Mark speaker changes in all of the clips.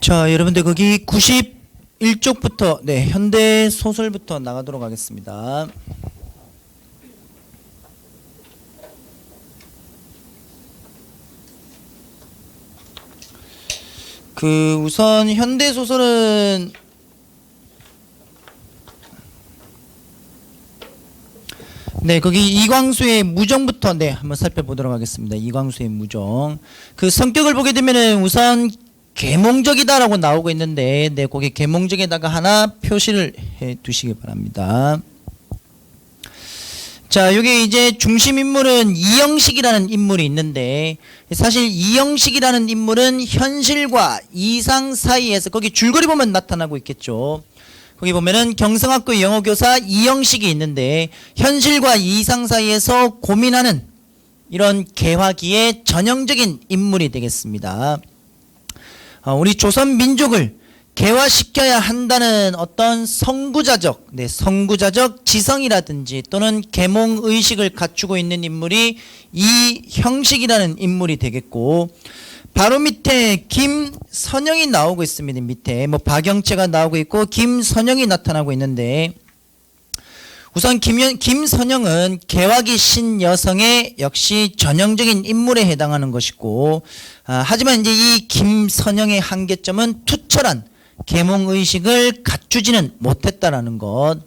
Speaker 1: 자, 여러분들 거기 91쪽부터 현대 소설부터 나가도록 하겠습니다. 우선 현대 소설은 거기 이광수의 무정부터 한번 살펴보도록 하겠습니다. 이광수의 무정. 그 성격을 보게 되면은 우선 계몽적이다라고 나오고 있는데, 거기 계몽적에다가 하나 표시를 해 두시기 바랍니다. 자, 여기 이제 중심 인물은 이영식이라는 인물이 있는데, 사실 이영식이라는 인물은 현실과 이상 사이에서 거기 줄거리 보면 나타나고 있겠죠. 거기 보면은 경성학교 영어교사 이영식이 있는데, 현실과 이상 사이에서 고민하는 이런 개화기의 전형적인 인물이 되겠습니다. 우리 조선 민족을 개화시켜야 한다는 어떤 선구자적 지성이라든지 또는 계몽의식을 갖추고 있는 인물이 이형식이라는 인물이 되겠고, 바로 밑에 김선영이 나오고 있습니다. 밑에 박영채가 나오고 있고 김선영이 나타나고 있는데, 우선 김선영은 개화기 신여성의 역시 전형적인 인물에 해당하는 것이고, 하지만 이제 이 김선영의 한계점은 투철한 계몽의식을 갖추지는 못했다라는 것.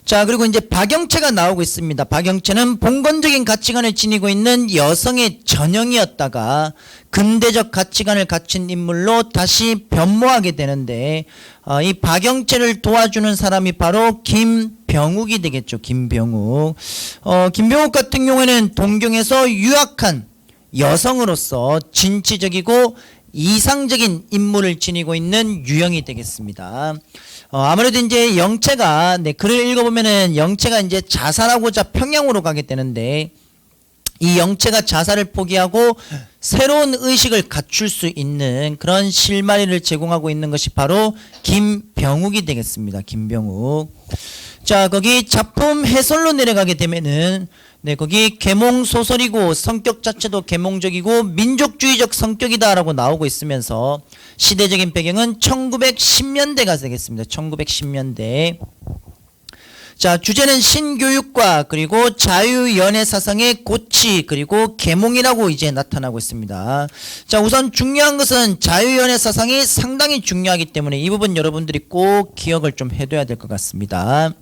Speaker 1: 자, 그리고 이제 박영채가 나오고 있습니다. 박영채는 봉건적인 가치관을 지니고 있는 여성의 전형이었다가 근대적 가치관을 갖춘 인물로 다시 변모하게 되는데, 이 박영채를 도와주는 사람이 바로 김병욱이 되겠죠. 김병욱. 김병욱 같은 경우에는 동경에서 유학한 여성으로서 진취적이고 이상적인 인물을 지니고 있는 유형이 되겠습니다. 아무래도 이제 영채가 글을 읽어보면은 영채가 이제 자살하고자 평양으로 가게 되는데, 이 영채가 자살을 포기하고 새로운 의식을 갖출 수 있는 그런 실마리를 제공하고 있는 것이 바로 김병욱이 되겠습니다. 김병욱. 자, 거기 작품 해설로 내려가게 되면은 거기 계몽 소설이고 성격 자체도 계몽적이고 민족주의적 성격이다라고 나오고 있으면서 시대적인 배경은 1910년대가 되겠습니다. 1910년대. 자, 주제는 신교육과 그리고 자유연애 사상의 고치 그리고 계몽이라고 이제 나타나고 있습니다. 자, 우선 중요한 것은 자유연애 사상이 상당히 중요하기 때문에 이 부분 여러분들이 꼭 기억을 좀 해둬야 될 것 같습니다.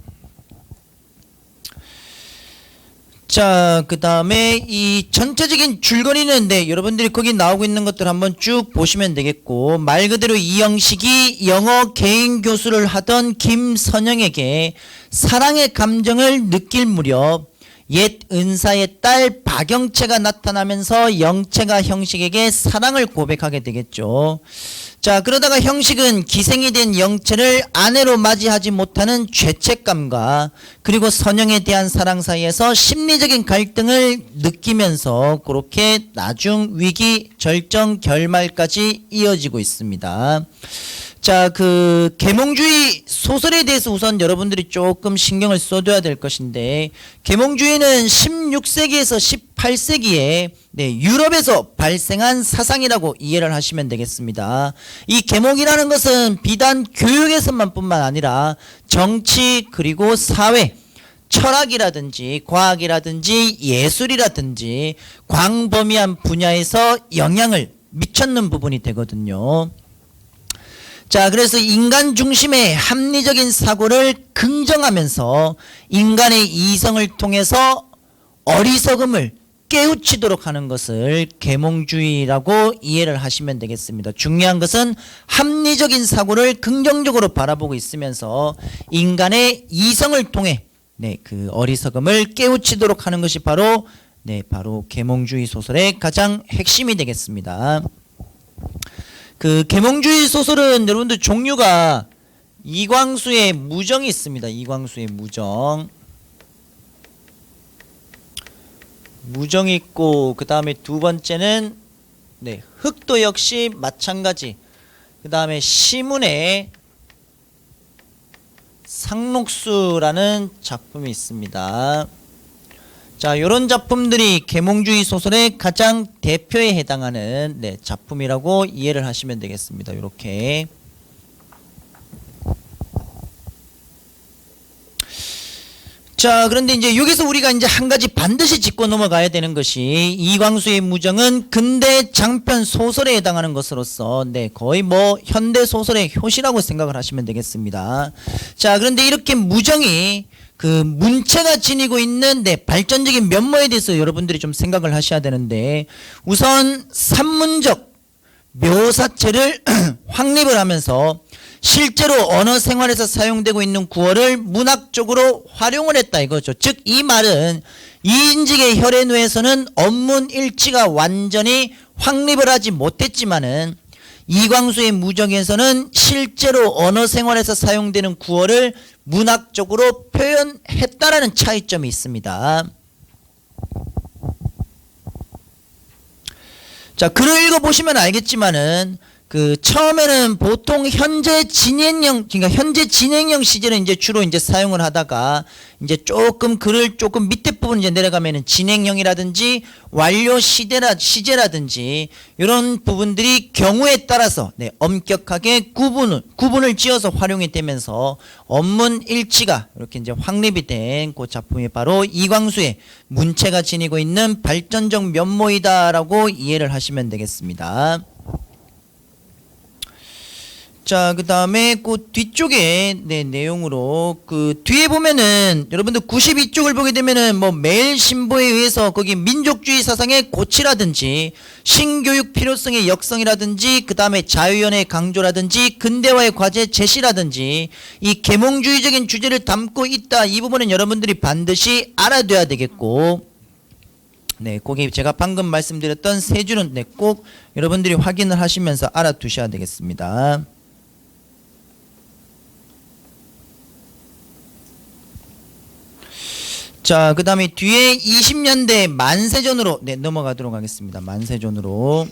Speaker 1: 자, 그 다음에 이 전체적인 줄거리는 여러분들이 거기 나오고 있는 것들 한번 쭉 보시면 되겠고, 말 그대로 이영식이 영어 개인 교수를 하던 김선영에게 사랑의 감정을 느낄 무렵 옛 은사의 딸 박영채가 나타나면서 영채가 형식에게 사랑을 고백하게 되겠죠. 자, 그러다가 형식은 기생이 된 영채를 아내로 맞이하지 못하는 죄책감과 그리고 선영에 대한 사랑 사이에서 심리적인 갈등을 느끼면서 그렇게 나중 위기 절정 결말까지 이어지고 있습니다. 자, 그 계몽주의 소설에 대해서 우선 여러분들이 조금 신경을 써둬야 될 것인데, 계몽주의는 16세기에서 18세기에 유럽에서 발생한 사상이라고 이해를 하시면 되겠습니다. 이 계몽이라는 것은 비단 교육에서만 뿐만 아니라 정치 그리고 사회, 철학이라든지 과학이라든지 예술이라든지 광범위한 분야에서 영향을 미쳤는 부분이 되거든요. 자, 그래서 인간 중심의 합리적인 사고를 긍정하면서 인간의 이성을 통해서 어리석음을 깨우치도록 하는 것을 계몽주의라고 이해를 하시면 되겠습니다. 중요한 것은 합리적인 사고를 긍정적으로 바라보고 있으면서 인간의 이성을 통해 그 어리석음을 깨우치도록 하는 것이 바로 계몽주의 소설의 가장 핵심이 되겠습니다. 그 계몽주의 소설은 여러분들 종류가 이광수의 무정이 있습니다. 이광수의 무정이 있고, 그 다음에 두 번째는 흑도 역시 마찬가지. 그 다음에 시문의 상록수라는 작품이 있습니다. 자, 요런 작품들이 계몽주의 소설의 가장 대표에 해당하는 작품이라고 이해를 하시면 되겠습니다. 요렇게. 자, 그런데 이제 여기서 우리가 이제 한 가지 반드시 짚고 넘어가야 되는 것이 이광수의 무정은 근대 장편 소설에 해당하는 것으로서 거의 뭐 현대 소설의 효시라고 생각을 하시면 되겠습니다. 자, 그런데 이렇게 무정이 그 문체가 지니고 있는 발전적인 면모에 대해서 여러분들이 좀 생각을 하셔야 되는데, 우선 산문적 묘사체를 확립을 하면서 실제로 언어 생활에서 사용되고 있는 구어를 문학적으로 활용을 했다 이거죠. 즉 이 말은 이인직의 혈해누에서는 언문일치가 완전히 확립을 하지 못했지만은 이광수의 무정에서는 실제로 언어 생활에서 사용되는 구어를 문학적으로 표현했다라는 차이점이 있습니다. 자, 글을 읽어보시면 알겠지만은 그 처음에는 보통 현재 진행형, 그러니까 현재 진행형 시제는 이제 주로 이제 사용을 하다가 이제 조금 글을 조금 밑에 부분 이제 내려가면은 진행형이라든지 완료 시제라든지 이런 부분들이 경우에 따라서 엄격하게 구분을 지어서 활용이 되면서 언문 일치가 이렇게 이제 확립이 된 그 작품이 바로 이광수의 문체가 지니고 있는 발전적 면모이다라고 이해를 하시면 되겠습니다. 자, 그 다음에 그 뒤쪽에 내용으로 그 뒤에 보면은 여러분들 92쪽을 보게 되면은 뭐 매일 신보에 의해서 거기 민족주의 사상의 고치라든지 신교육 필요성의 역성이라든지 그 다음에 자유연의 강조라든지 근대화의 과제 제시라든지 이 계몽주의적인 주제를 담고 있다. 이 부분은 여러분들이 반드시 알아둬야 되겠고, 거기 제가 방금 말씀드렸던 세 줄은 꼭 여러분들이 확인을 하시면서 알아두셔야 되겠습니다. 자, 그 다음에 뒤에 20년대 만세전으로 넘어가도록 하겠습니다. 만세전으로.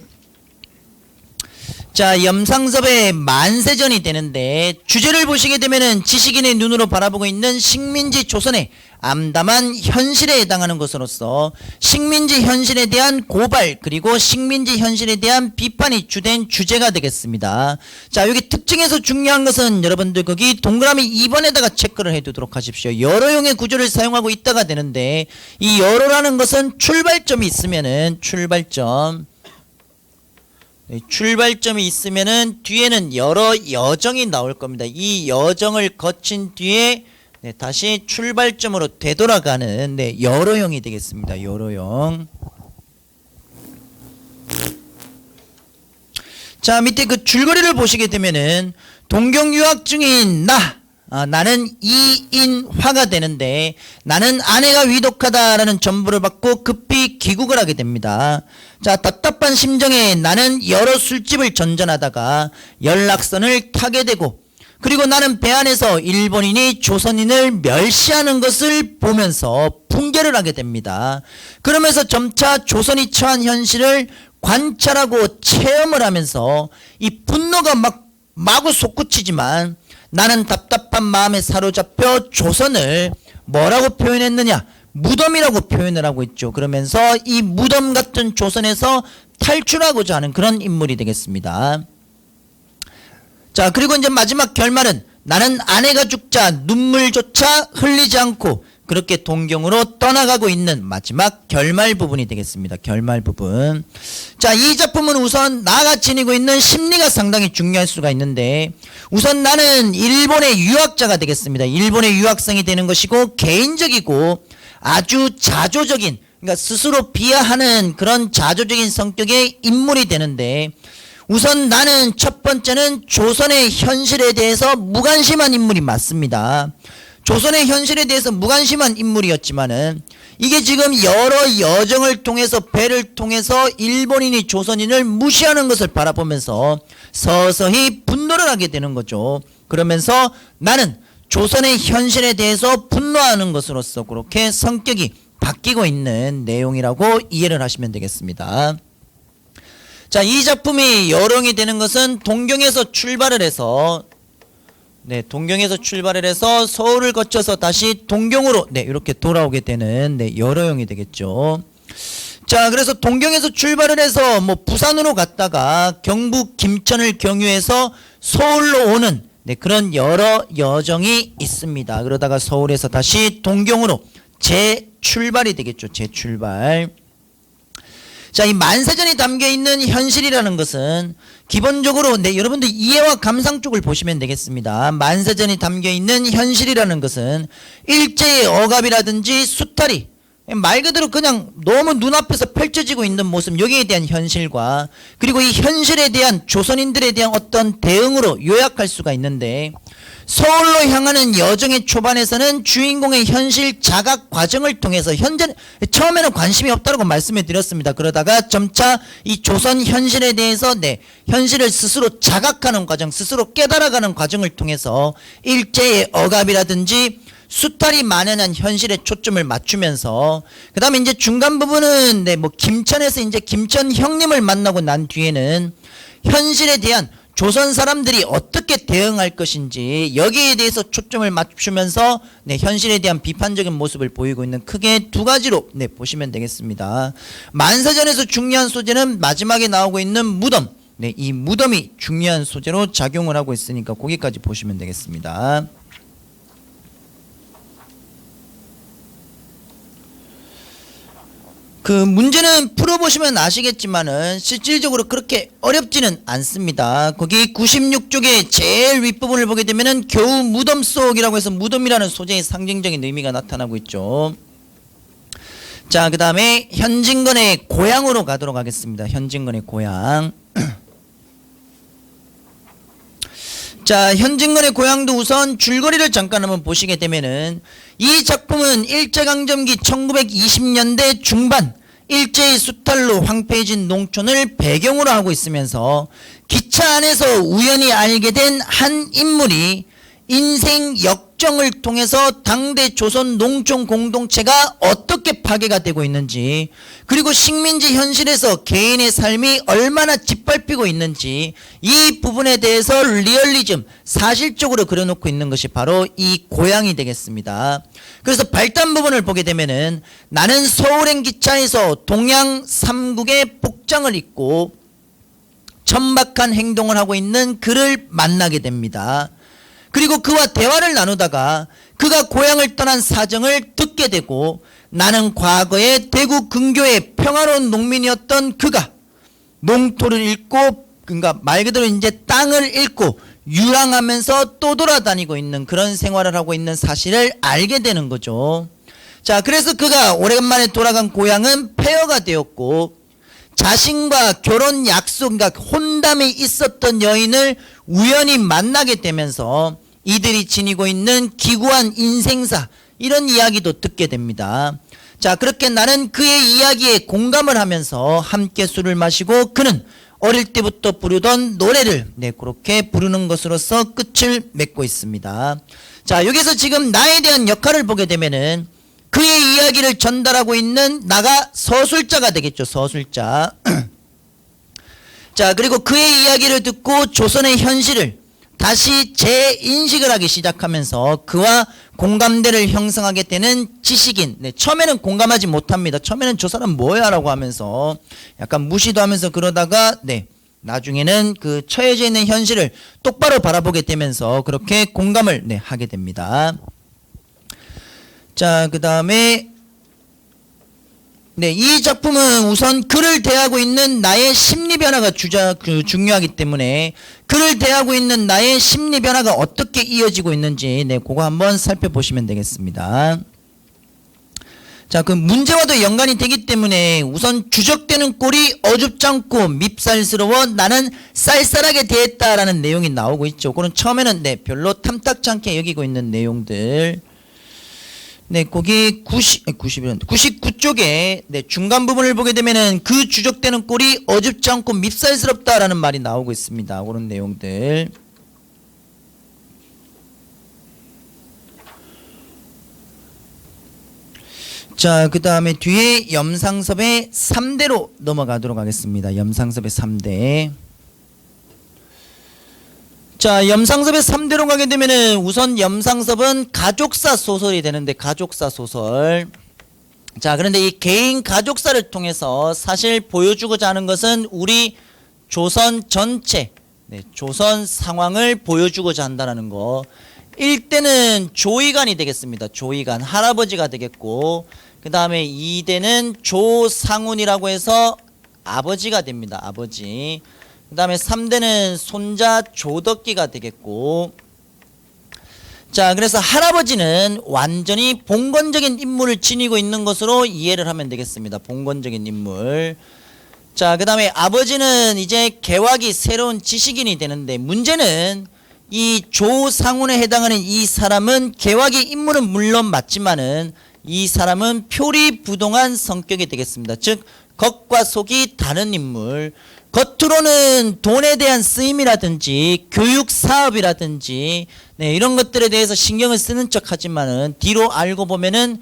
Speaker 1: 자, 염상섭의 만세전이 되는데 주제를 보시게 되면은 지식인의 눈으로 바라보고 있는 식민지 조선의 암담한 현실에 해당하는 것으로서 식민지 현실에 대한 고발 그리고 식민지 현실에 대한 비판이 주된 주제가 되겠습니다. 자, 여기 특징에서 중요한 것은 여러분들 거기 동그라미 2번에다가 체크를 해두도록 하십시오. 여러용의 구조를 사용하고 있다가 되는데 이 여러라는 것은 출발점이 있으면은 출발점이 있으면은 뒤에는 여러 여정이 나올 겁니다. 이 여정을 거친 뒤에 다시 출발점으로 되돌아가는 여러형이 되겠습니다. 여러형. 자, 밑에 그 줄거리를 보시게 되면은 동경 유학 중인 나는 이인화가 되는데 나는 아내가 위독하다라는 전보를 받고 급히 귀국을 하게 됩니다. 자, 답답한 심정에 나는 여러 술집을 전전하다가 연락선을 타게 되고, 그리고 나는 배 안에서 일본인이 조선인을 멸시하는 것을 보면서 분개를 하게 됩니다. 그러면서 점차 조선이 처한 현실을 관찰하고 체험을 하면서 이 분노가 마구 솟구치지만 나는 답답한 마음에 사로잡혀 조선을 뭐라고 표현했느냐? 무덤이라고 표현을 하고 있죠. 그러면서 이 무덤 같은 조선에서 탈출하고자 하는 그런 인물이 되겠습니다. 자, 그리고 이제 마지막 결말은 나는 아내가 죽자 눈물조차 흘리지 않고 그렇게 동경으로 떠나가고 있는 마지막 결말 부분이 되겠습니다. 결말 부분. 자, 이 작품은 우선 나가 지니고 있는 심리가 상당히 중요할 수가 있는데, 우선 나는 일본의 유학자가 되겠습니다. 일본의 유학생이 되는 것이고 개인적이고 아주 자조적인, 그러니까 스스로 비하하는 그런 자조적인 성격의 인물이 되는데, 우선 나는 첫 번째는 조선의 현실에 대해서 무관심한 인물이 맞습니다. 조선의 현실에 대해서 무관심한 인물이었지만은 이게 지금 여러 여정을 통해서 배를 통해서 일본인이 조선인을 무시하는 것을 바라보면서 서서히 분노를 하게 되는 거죠. 그러면서 나는 조선의 현실에 대해서 분노하는 것으로서 그렇게 성격이 바뀌고 있는 내용이라고 이해를 하시면 되겠습니다. 자, 이 작품이 여령이 되는 것은 동경에서 출발을 해서 네, 동경에서 출발을 해서 서울을 거쳐서 다시 동경으로 네, 이렇게 돌아오게 되는 네, 여러형이 되겠죠. 자, 그래서 동경에서 출발을 해서 뭐 부산으로 갔다가 경북 김천을 경유해서 서울로 오는 네, 그런 여러 여정이 있습니다. 그러다가 서울에서 다시 동경으로 재출발이 되겠죠. 재출발. 자, 이 만세전이 담겨 있는 현실이라는 것은 기본적으로 네, 여러분들 이해와 감상 쪽을 보시면 되겠습니다. 만세전이 담겨 있는 현실이라는 것은 일제의 억압이라든지 수탈이 말 그대로 그냥 너무 눈앞에서 펼쳐지고 있는 모습, 여기에 대한 현실과 그리고 이 현실에 대한 조선인들에 대한 어떤 대응으로 요약할 수가 있는데, 서울로 향하는 여정의 초반에서는 주인공의 현실 자각 과정을 통해서 처음에는 관심이 없다고 말씀을 드렸습니다. 그러다가 점차 이 조선 현실에 대해서 네, 현실을 스스로 자각하는 과정, 스스로 깨달아가는 과정을 통해서 일제의 억압이라든지 수탈이 만연한 현실에 초점을 맞추면서, 그 다음에 이제 중간 부분은 네, 뭐 김천에서 이제 김천 형님을 만나고 난 뒤에는 현실에 대한 조선 사람들이 어떻게 대응할 것인지 여기에 대해서 초점을 맞추면서 네, 현실에 대한 비판적인 모습을 보이고 있는 크게 두 가지로 네, 보시면 되겠습니다. 만세전에서 중요한 소재는 마지막에 나오고 있는 무덤, 네, 이 무덤이 중요한 소재로 작용을 하고 있으니까 거기까지 보시면 되겠습니다. 그 문제는 풀어보시면 아시겠지만은 실질적으로 그렇게 어렵지는 않습니다. 거기 96쪽의 제일 윗부분을 보게 되면은 겨우 무덤 속이라고 해서 무덤이라는 소재의 상징적인 의미가 나타나고 있죠. 자, 그 다음에 현진건의 고향으로 가도록 하겠습니다. 현진건의 고향. 자, 현진건의 고향도 우선 줄거리를 잠깐 한번 보시게 되면은 이 작품은 일제강점기 1920년대 중반 일제의 수탈로 황폐해진 농촌을 배경으로 하고 있으면서 기차 안에서 우연히 알게 된 한 인물이 인생 역정을 통해서 당대 조선 농촌 공동체가 어떻게 파괴가 되고 있는지, 그리고 식민지 현실에서 개인의 삶이 얼마나 짓밟히고 있는지 이 부분에 대해서 리얼리즘, 사실적으로 그려놓고 있는 것이 바로 이 고향이 되겠습니다. 그래서 발단 부분을 보게 되면은 나는 서울행 기차에서 동양 삼국의 복장을 입고 천박한 행동을 하고 있는 그를 만나게 됩니다. 그리고 그와 대화를 나누다가 그가 고향을 떠난 사정을 듣게 되고, 나는 과거에 대구 근교의 평화로운 농민이었던 그가 농토를 잃고, 그러니까 말 그대로 이제 땅을 잃고 유랑하면서 또 돌아다니고 있는 그런 생활을 하고 있는 사실을 알게 되는 거죠. 자, 그래서 그가 오랜만에 돌아간 고향은 폐허가 되었고, 자신과 결혼 약속, 그러니까 혼담이 있었던 여인을 우연히 만나게 되면서 이들이 지니고 있는 기구한 인생사, 이런 이야기도 듣게 됩니다. 자, 그렇게 나는 그의 이야기에 공감을 하면서 함께 술을 마시고 그는 어릴 때부터 부르던 노래를 네, 그렇게 부르는 것으로서 끝을 맺고 있습니다. 자, 여기서 지금 나에 대한 역할을 보게 되면은 그의 이야기를 전달하고 있는 나가 서술자가 되겠죠. 서술자. 자, 그리고 그의 이야기를 듣고 조선의 현실을 다시 재인식을 하기 시작하면서 그와 공감대를 형성하게 되는 지식인. 네, 처음에는 공감하지 못합니다. 처음에는 저 사람 뭐야 라고 하면서 약간 무시도 하면서 그러다가 네, 나중에는 그 처해져 있는 현실을 똑바로 바라보게 되면서 그렇게 공감을 네, 하게 됩니다. 자, 그 다음에 네, 이 작품은 우선 그를 대하고 있는 나의 심리 변화가 중요하기 때문에 그를 대하고 있는 나의 심리 변화가 어떻게 이어지고 있는지 네, 그거 한번 살펴보시면 되겠습니다. 자, 그 문제와도 연관이 되기 때문에 우선 주적되는 꼴이 어줍잖고 밉살스러워 나는 쌀쌀하게 대했다라는 내용이 나오고 있죠. 그건 처음에는 네, 별로 탐탁지 않게 여기고 있는 내용들. 네, 거기 99쪽에 네, 중간 부분을 보게 되면은 그 주적되는 꼴이 어줍지 않고 밉살스럽다라는 말이 나오고 있습니다. 그런 내용들. 자, 그 다음에 뒤에 염상섭의 3대로 넘어가도록 하겠습니다. 염상섭의 3대. 자, 염상섭의 3대로 가게 되면은 우선 염상섭은 가족사 소설이 되는데, 가족사 소설. 자, 그런데 이 개인 가족사를 통해서 사실 보여주고자 하는 것은 우리 조선 전체, 조선 상황을 보여주고자 한다는 거. 1대는 조이간이 되겠습니다. 조이간, 할아버지가 되겠고, 그 다음에 2대는 조상훈이라고 해서 아버지가 됩니다. 아버지. 그 다음에 3대는 손자 조덕기가 되겠고, 자, 그래서 할아버지는 완전히 봉건적인 인물을 지니고 있는 것으로 이해를 하면 되겠습니다. 봉건적인 인물. 자, 그 다음에 아버지는 이제 개화기 새로운 지식인이 되는데, 문제는 이 조상훈에 해당하는 이 사람은 개화기 인물은 물론 맞지만은 이 사람은 표리부동한 성격이 되겠습니다. 즉 겉과 속이 다른 인물. 겉으로는 돈에 대한 쓰임이라든지 교육 사업이라든지 이런 것들에 대해서 신경을 쓰는 척하지만은 뒤로 알고 보면은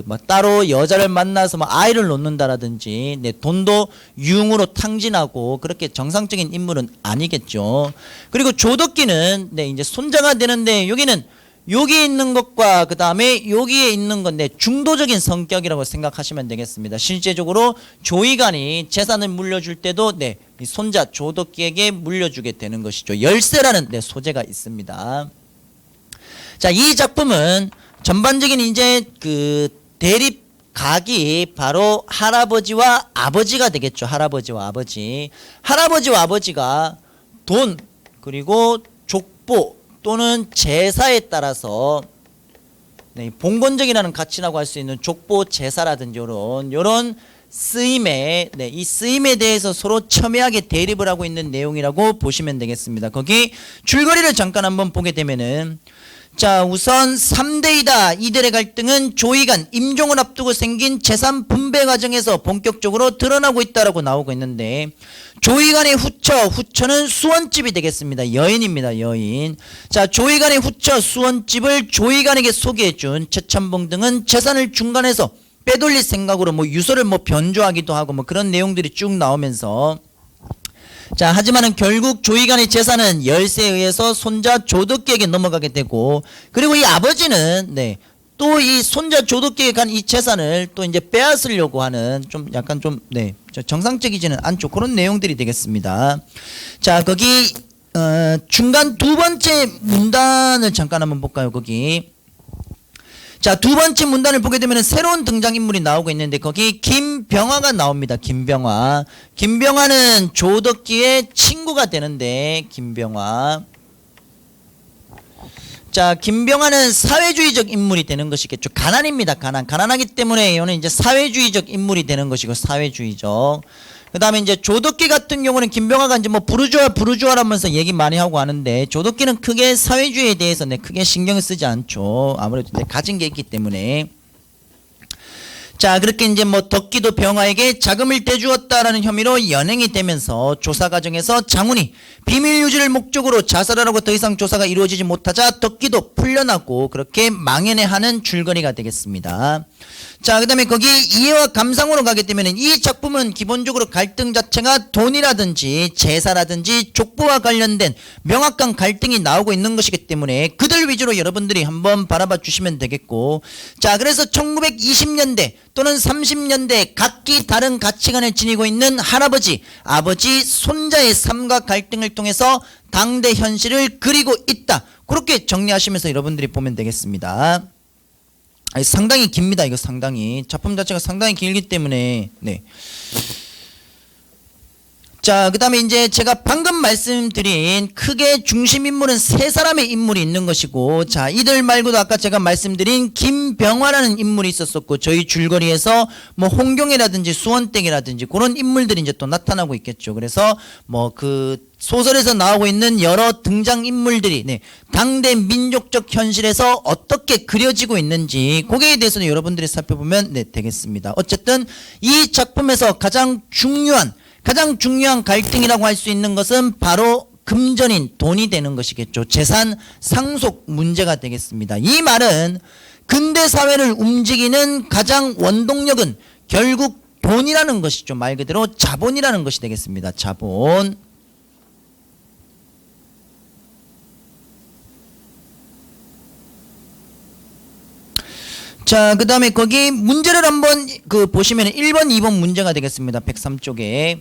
Speaker 1: 뭐 따로 여자를 만나서 뭐 아이를 놓는다라든지 돈도 유흥으로 탕진하고 그렇게 정상적인 인물은 아니겠죠. 그리고 조덕기는 이제 손자가 되는데 여기는 여기 있는 것과 그 다음에 여기에 있는 건데 중도적인 성격이라고 생각하시면 되겠습니다. 실제적으로 조이간이 재산을 물려줄 때도 이 손자 조덕기에게 물려주게 되는 것이죠. 열세라는 소재가 있습니다. 자, 이 작품은 전반적인 이제 그 대립 각이 바로 할아버지와 아버지가 되겠죠. 할아버지와 아버지. 할아버지와 아버지가 돈 그리고 족보 또는 제사에 따라서 봉건적이라는 가치라고 할 수 있는 족보 제사라든지 요런 쓰임에 이 쓰임에 대해서 서로 첨예하게 대립을 하고 있는 내용이라고 보시면 되겠습니다. 거기 줄거리를 잠깐 한번 보게 되면은, 자, 우선 3대이다. 이들의 갈등은 조이간, 임종을 앞두고 생긴 재산 분배 과정에서 본격적으로 드러나고 있다라고 나오고 있는데, 조이간의 후처는 수원집이 되겠습니다. 여인입니다. 여인. 자, 조이간의 후처 수원집을 조이간에게 소개해준 최천봉 등은 재산을 중간에서 빼돌릴 생각으로 유서를 변조하기도 하고 그런 내용들이 쭉 나오면서, 자, 하지만은 결국 조이간의 재산은 열세에 의해서 손자 조덕기에게 넘어가게 되고, 그리고 이 아버지는 또 이 손자 조덕기에 간 이 재산을 또 이제 빼앗으려고 하는 좀 약간 좀 정상적이지는 않죠. 그런 내용들이 되겠습니다. 자, 거기 중간 두 번째 문단을 잠깐 한번 볼까요? 거기. 자, 두 번째 문단을 보게 되면 새로운 등장인물이 나오고 있는데 거기 김병화가 나옵니다. 김병화. 김병화는 조덕기의 친구가 되는데, 김병화. 자, 김병화는 사회주의적 인물이 되는 것이겠죠. 가난입니다. 가난하기 때문에 이거는 이제 사회주의적 인물이 되는 것이고, 사회주의적. 그 다음에 이제 조덕기 같은 경우는 김병화가 이제 부르주아라면서 얘기 많이 하고 하는데, 조덕기는 크게 사회주의에 대해서 크게 신경을 쓰지 않죠. 아무래도 가진 게 있기 때문에. 자, 그렇게 이제 덕기도 병화에게 자금을 떼주었다라는 혐의로 연행이 되면서 조사 과정에서 장훈이 비밀 유지를 목적으로 자살을 하고 더 이상 조사가 이루어지지 못하자 덕기도 풀려나고 그렇게 망연해하는 줄거리가 되겠습니다. 자, 그 다음에 거기 이해와 감상으로 가게 되면 이 작품은 기본적으로 갈등 자체가 돈이라든지 제사라든지 족보와 관련된 명확한 갈등이 나오고 있는 것이기 때문에 그들 위주로 여러분들이 한번 바라봐 주시면 되겠고, 자, 그래서 1920년대 또는 30년대 각기 다른 가치관을 지니고 있는 할아버지, 아버지, 손자의 삶과 갈등을 통해서 당대 현실을 그리고 있다. 그렇게 정리하시면서 여러분들이 보면 되겠습니다. 상당히 깁니다. 이거 상당히. 작품 자체가 상당히 길기 때문에. 자, 그 다음에 이제 제가 방금 말씀드린 크게 중심인물은 세 사람의 인물이 있는 것이고, 자, 이들 말고도 아까 제가 말씀드린 김병화라는 인물이 있었었고, 저희 줄거리에서 홍경이라든지 수원댁이라든지 그런 인물들이 이제 또 나타나고 있겠죠. 그래서 그 소설에서 나오고 있는 여러 등장인물들이 당대 민족적 현실에서 어떻게 그려지고 있는지 거기에 대해서는 여러분들이 살펴보면 되겠습니다. 어쨌든 이 작품에서 가장 중요한 갈등이라고 할 수 있는 것은 바로 금전인 돈이 되는 것이겠죠. 재산 상속 문제가 되겠습니다. 이 말은 근대 사회를 움직이는 가장 원동력은 결국 돈이라는 것이죠. 말 그대로 자본이라는 것이 되겠습니다. 자본. 자, 그 다음에 거기 문제를 한번 보시면 1번, 2번 문제가 되겠습니다. 103쪽에.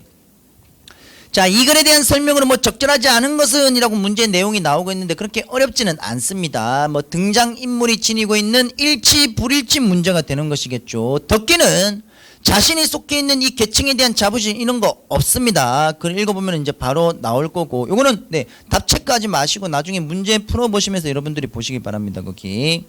Speaker 1: 자, 이 글에 대한 설명으로 뭐 적절하지 않은 것은 이라고 문제 내용이 나오고 있는데 그렇게 어렵지는 않습니다. 뭐 등장인물이 지니고 있는 일치, 불일치 문제가 되는 것이겠죠. 덕기는 자신이 속해 있는 이 계층에 대한 자부심 이런 거 없습니다. 그걸 읽어보면 이제 바로 나올 거고, 요거는 네, 답 체크하지 마시고 나중에 문제 풀어보시면서 여러분들이 보시기 바랍니다. 거기.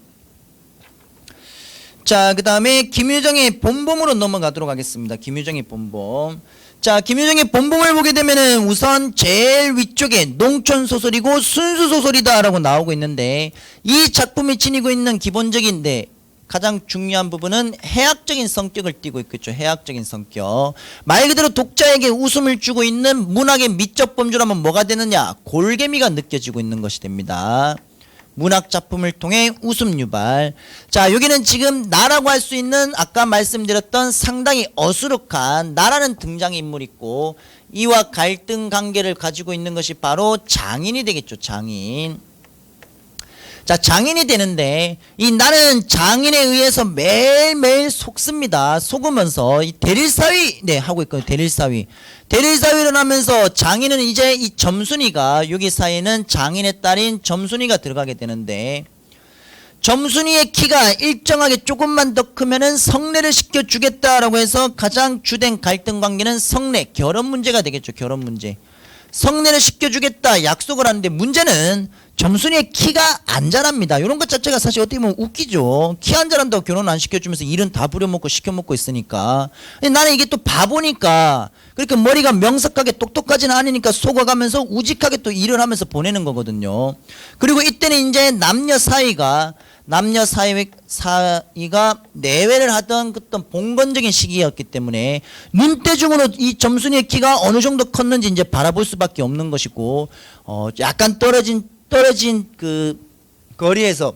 Speaker 1: 자, 그 다음에 김유정의 본범으로 넘어가도록 하겠습니다. 김유정의 본범. 자, 김유정의 본범을 보게 되면은 우선 제일 위쪽에 농촌소설이고 순수소설이다라고 나오고 있는데, 이 작품이 지니고 있는 기본적인 가장 중요한 부분은 해학적인 성격을 띠고 있겠죠. 해학적인 성격. 말 그대로 독자에게 웃음을 주고 있는 문학의 미적 범주라면 뭐가 되느냐? 골개미가 느껴지고 있는 것이 됩니다. 문학 작품을 통해 웃음 유발. 자, 여기는 지금 나라고 할 수 있는 아까 말씀드렸던 상당히 어수룩한 나라는 등장인물이 있고, 이와 갈등 관계를 가지고 있는 것이 바로 장인이 되겠죠. 장인. 자, 장인이 되는데 이 나는 장인에 의해서 매일매일 속습니다. 속으면서 이 대릴사위 하고 있거든요. 대릴사위를 하면서 장인은 이제 이 점순이가, 여기 사이에는 장인의 딸인 점순이가 들어가게 되는데, 점순이의 키가 일정하게 조금만 더 크면은 성례를 시켜주겠다라고 해서 가장 주된 갈등 관계는 성례, 결혼 문제가 되겠죠. 결혼 문제. 성례를 시켜주겠다 약속을 하는데, 문제는 점순이의 키가 안 자랍니다. 이런 것 자체가 사실 어떻게 보면 웃기죠. 키 안 자란다고 결혼 안 시켜주면서 일은 다 부려먹고 시켜먹고 있으니까. 근데 나는 이게 또 바보니까, 그러니까 머리가 명석하게 똑똑하지는 않으니까 속아가면서 우직하게 또 일을 하면서 보내는 거거든요. 그리고 이때는 이제 남녀 사이가 내외를 하던 그떤 봉건적인 시기였기 때문에 눈대중으로 이 점순이의 키가 어느 정도 컸는지 이제 바라볼 수밖에 없는 것이고, 약간 떨어진 그 거리에서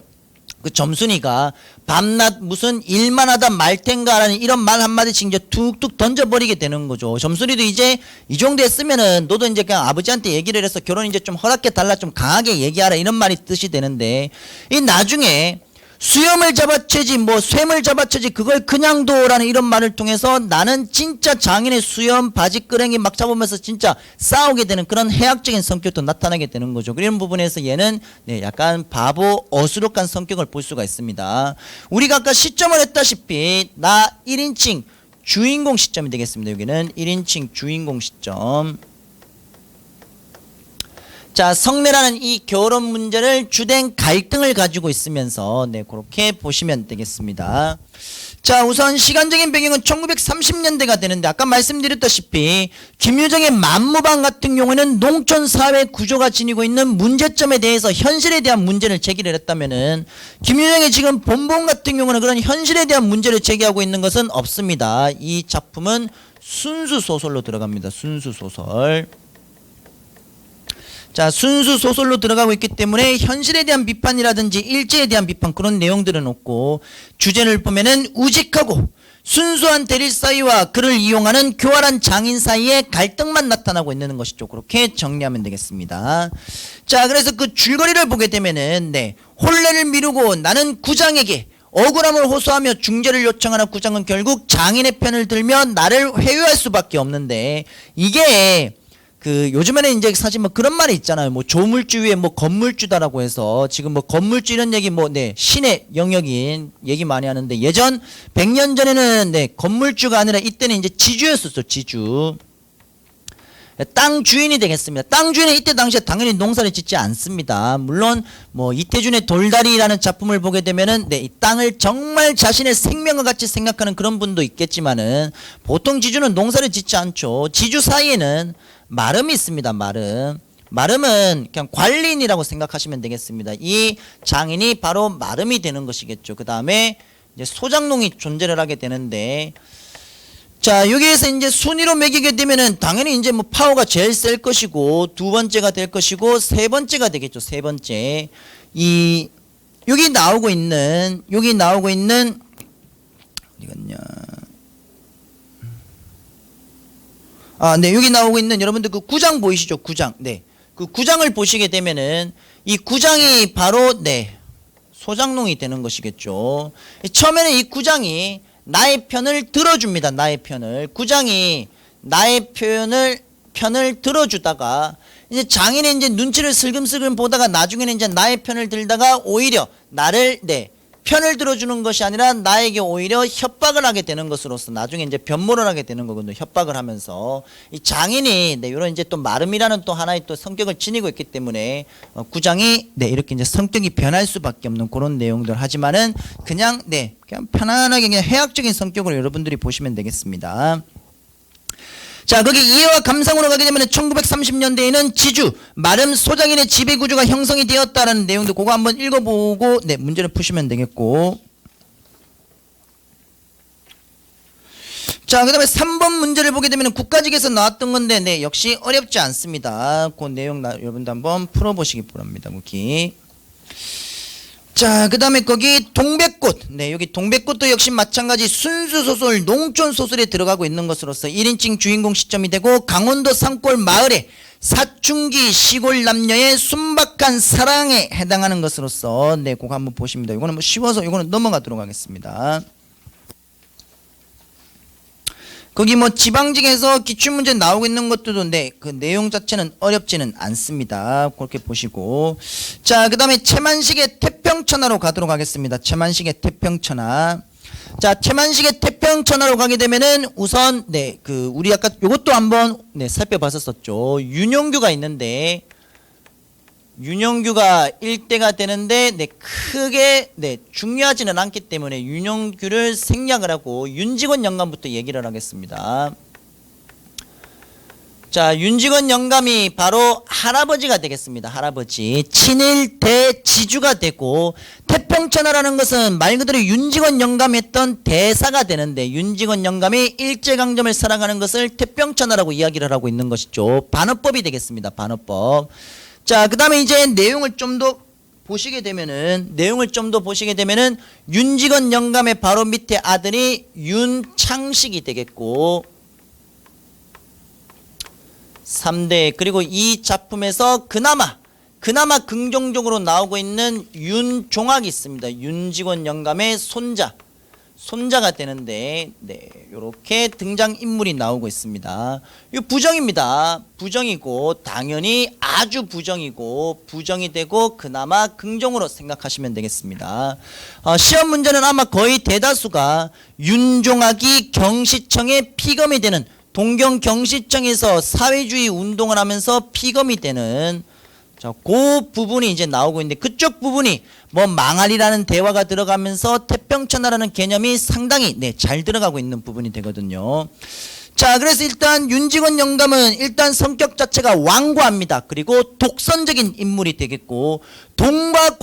Speaker 1: 그 점순이가 밤낮 무슨 일만 하다 말텐가라는 이런 말 한마디씩 이제 툭툭 던져버리게 되는 거죠. 점순이도 이제 이 정도 했으면은 너도 이제 그냥 아버지한테 얘기를 해서 결혼 이제 좀 허락해 달라, 좀 강하게 얘기하라, 이런 말이 뜻이 되는데, 이 나중에 수염을 잡아채지 뭐 쇠물 잡아채지 그걸 그냥 둬라는 이런 말을 통해서 나는 진짜 장인의 수염 바지끄랭이 막 잡으면서 진짜 싸우게 되는 그런 해학적인 성격도 나타나게 되는 거죠. 그런 부분에서 얘는 약간 바보 어수룩한 성격을 볼 수가 있습니다. 우리가 아까 시점을 했다시피 나 1인칭 주인공 시점이 되겠습니다. 여기는 1인칭 주인공 시점. 자, 성례라는 이 결혼 문제를 주된 갈등을 가지고 있으면서 그렇게 보시면 되겠습니다. 자, 우선 시간적인 배경은 1930년대가 되는데, 아까 말씀드렸다시피 김유정의 만무방 같은 경우에는 농촌 사회 구조가 지니고 있는 문제점에 대해서 현실에 대한 문제를 제기를 했다면은, 김유정의 지금 본본 같은 경우는 그런 현실에 대한 문제를 제기하고 있는 것은 없습니다. 이 작품은 순수 소설로 들어갑니다. 순수 소설. 자, 순수 소설로 들어가고 있기 때문에 현실에 대한 비판이라든지 일제에 대한 비판 그런 내용들은 없고, 주제를 보면은 우직하고 순수한 대릴 사이와 그를 이용하는 교활한 장인 사이의 갈등만 나타나고 있는 것이죠. 그렇게 정리하면 되겠습니다. 자, 그래서 그 줄거리를 보게 되면은 혼례를 미루고 나는 구장에게 억울함을 호소하며 중재를 요청하는 구장은 결국 장인의 편을 들며 나를 회유할 수밖에 없는데, 이게 요즘에는 이제 사실 뭐 그런 말이 있잖아요. 뭐 조물주 위에 뭐 건물주다라고 해서 지금 뭐 건물주 이런 얘기 신의 영역인 얘기 많이 하는데, 예전 100년 전에는 건물주가 아니라 이때는 이제 지주였었죠. 지주. 땅 주인이 되겠습니다. 땅 주인은 이때 당시에 당연히 농사를 짓지 않습니다. 물론 뭐 이태준의 돌다리라는 작품을 보게 되면은 이 땅을 정말 자신의 생명과 같이 생각하는 그런 분도 있겠지만은, 보통 지주는 농사를 짓지 않죠. 지주 사이에는 마름이 있습니다. 마름은 그냥 관리인이라고 생각하시면 되겠습니다. 이 장인이 바로 마름이 되는 것이겠죠. 그 다음에 이제 소장농이 존재를 하게 되는데, 자, 여기에서 이제 순위로 매기게 되면은 당연히 이제 뭐 파워가 제일 셀 것이고, 두 번째가 될 것이고, 세 번째가 되겠죠. 세 번째. 여기 나오고 있는 어디 갔냐? 여기 나오고 있는 여러분들 그 구장 보이시죠? 구장. 그 구장을 보시게 되면은 이 구장이 바로 소장농이 되는 것이겠죠. 처음에는 이 구장이 나의 편을 들어줍니다. 나의 편을. 구장이 나의 편을 들어주다가 이제 장인의 이제 눈치를 슬금슬금 보다가 나중에는 이제 나의 편을 들다가 오히려 나를 편을 들어주는 것이 아니라 나에게 오히려 협박을 하게 되는 것으로서 나중에 이제 변모를 하게 되는 거거든요. 협박을 하면서 이 장인이 이런 이제 또 마름이라는 또 하나의 또 성격을 지니고 있기 때문에 구장이 이렇게 이제 성격이 변할 수밖에 없는 그런 내용들 하지만은 그냥 그냥 편안하게 그냥 해학적인 성격으로 여러분들이 보시면 되겠습니다. 자, 거기 이해와 감상으로 가게 되면 1930년대에는 지주, 마름 소장인의 지배구조가 형성이 되었다라는 내용도 그거 한번 읽어보고 문제를 푸시면 되겠고. 자, 그 다음에 3번 문제를 보게 되면 국가직에서 나왔던 건데 역시 어렵지 않습니다. 그 내용 여러분도 한번 풀어보시기 바랍니다. 거기. 자, 그 다음에 거기 동백꽃. 여기 동백꽃도 역시 마찬가지 순수소설, 농촌소설에 들어가고 있는 것으로서 1인칭 주인공 시점이 되고 강원도 산골 마을에 사춘기 시골 남녀의 순박한 사랑에 해당하는 것으로서 그거 한번 보십니다. 이거는 뭐 쉬워서 이거는 넘어가도록 하겠습니다. 거기 뭐 지방직에서 기출문제 나오고 있는 것들도 그 내용 자체는 어렵지는 않습니다. 그렇게 보시고. 자, 그 다음에 채만식의 태평천하로 가도록 하겠습니다. 채만식의 태평천하. 자, 채만식의 태평천하로 가게 되면은 우선 우리 아까 요것도 한번 살펴봤었죠. 윤용규가 있는데 윤용규가 일대가 되는데 크게 중요하지는 않기 때문에 윤용규를 생략을 하고 윤직원 영감부터 얘기를 하겠습니다. 자, 윤직원 영감이 바로 할아버지가 되겠습니다. 할아버지. 친일 대지주가 되고 태평천하라는 것은 말 그대로 윤직원 영감이 했던 대사가 되는데 윤직원 영감이 일제강점을 살아가는 것을 태평천하라고 이야기를 하고 있는 것이죠. 반어법이 되겠습니다. 반어법. 자, 그 다음에 이제 내용을 좀 더 보시게 되면은 윤직원 영감의 바로 밑에 아들이 윤창식이 되겠고 3대 그리고 이 작품에서 그나마 긍정적으로 나오고 있는 윤종학이 있습니다. 윤직원 영감의 손자가 되는데 요렇게 등장인물이 나오고 있습니다. 이 부정입니다. 부정이고 당연히 아주 부정이 되고 그나마 긍정으로 생각하시면 되겠습니다. 시험 문제는 아마 거의 대다수가 윤종학이 경시청의 피검이 되는 동경 경시청에서 사회주의 운동을 하면서 피검이 되는 그 부분이 이제 나오고 있는데 그쪽 부분이 뭐 망할이라는 대화가 들어가면서 태평천하라는 개념이 상당히 잘 들어가고 있는 부분이 되거든요. 자, 그래서 일단 윤직원 영감은 일단 성격 자체가 완고합니다. 그리고 독선적인 인물이 되겠고 돈과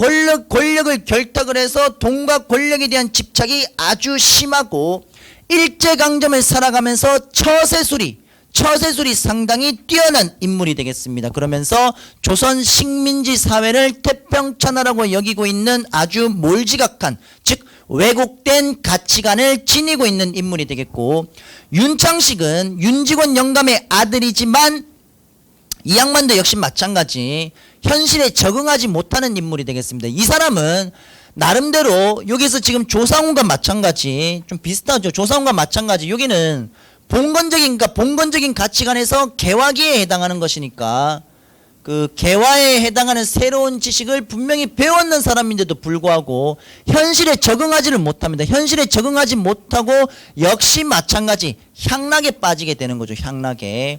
Speaker 1: 권력을 결탁을 해서 돈과 권력에 대한 집착이 아주 심하고 일제강점을 살아가면서 처세술이 상당히 뛰어난 인물이 되겠습니다. 그러면서 조선 식민지 사회를 태평천하라고 여기고 있는 아주 몰지각한 즉 왜곡된 가치관을 지니고 있는 인물이 되겠고 윤창식은 윤직원 영감의 아들이지만 이 양반도 역시 마찬가지 현실에 적응하지 못하는 인물이 되겠습니다. 이 사람은 나름대로 여기서 지금 조상훈과 마찬가지 좀 비슷하죠. 조상훈과 마찬가지 여기는 봉건적인 가치관에서 개화기에 해당하는 것이니까 그 개화에 해당하는 새로운 지식을 분명히 배웠는 사람인데도 불구하고 현실에 적응하지를 못합니다. 현실에 적응하지 못하고 역시 마찬가지 향락에 빠지게 되는 거죠. 향락에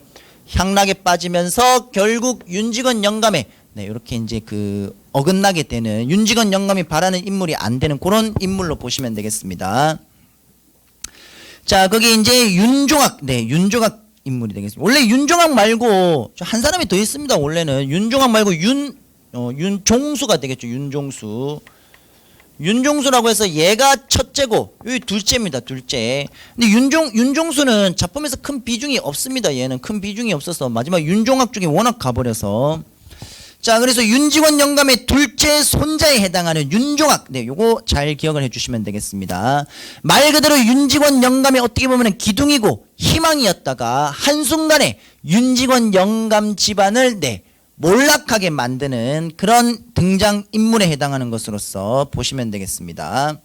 Speaker 1: 빠지면서 결국 윤직원 영감에 이렇게 이제 어긋나게 되는 윤직원 영감이 바라는 인물이 안 되는 그런 인물로 보시면 되겠습니다. 자, 거기 이제 윤종학 인물이 되겠습니다. 원래 윤종학 말고 한 사람이 더 있습니다. 원래는 윤종학 말고 윤종수가 되겠죠. 윤종수라고 해서 얘가 첫째고 여기 둘째입니다. 둘째. 근데 윤종수는 작품에서 큰 비중이 없습니다. 얘는 큰 비중이 없어서 마지막 윤종학 쪽에 워낙 가버려서 자, 그래서 윤직원 영감의 둘째 손자에 해당하는 윤종학. 요거 잘 기억을 해주시면 되겠습니다. 말 그대로 윤직원 영감의 어떻게 보면 기둥이고 희망이었다가 한순간에 윤직원 영감 집안을 몰락하게 만드는 그런 등장인물에 해당하는 것으로서 보시면 되겠습니다.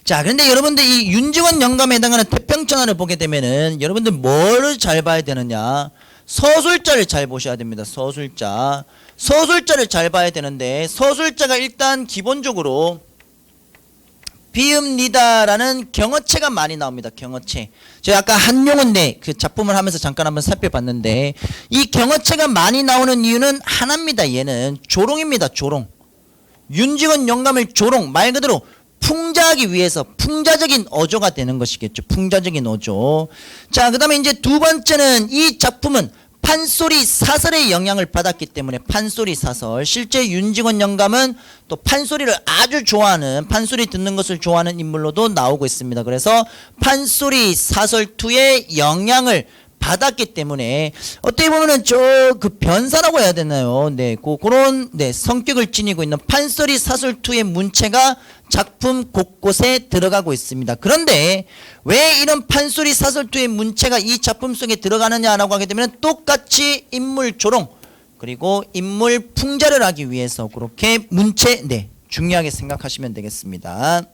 Speaker 1: 자, 그런데 여러분들 이 윤직원 영감에 해당하는 태평천하를 보게 되면은 여러분들 뭐를 잘 봐야 되느냐? 서술자를 잘 보셔야 됩니다. 서술자를 잘 봐야 되는데, 서술자가 일단 기본적으로 비읍니다라는 경어체가 많이 나옵니다. 경어체. 제가 아까 한용운대 그 작품을 하면서 잠깐 한번 살펴봤는데, 이 경어체가 많이 나오는 이유는 하나입니다. 얘는 조롱입니다. 조롱. 윤직원 영감을 조롱, 말 그대로 풍자하기 위해서 풍자적인 어조가 되는 것이겠죠. 풍자적인 어조. 자, 그 다음에 이제 두 번째는 이 작품은 판소리 사설의 영향을 받았기 때문에, 판소리 사설. 실제 윤직원 영감은 또 판소리를 아주 좋아하는, 판소리 듣는 것을 좋아하는 인물로도 나오고 있습니다. 그래서 판소리 사설투의 영향을 받았기 때문에 어떻게 보면은 그 변사라고 해야 되나요? 네, 그런 성격을 지니고 있는 판소리 사설투의 문체가 작품 곳곳에 들어가고 있습니다. 그런데 왜 이런 판소리 사설투의 문체가 이 작품 속에 들어가느냐라고 하게 되면, 똑같이 인물 조롱 그리고 인물 풍자를 하기 위해서 그렇게 문체 중요하게 생각하시면 되겠습니다.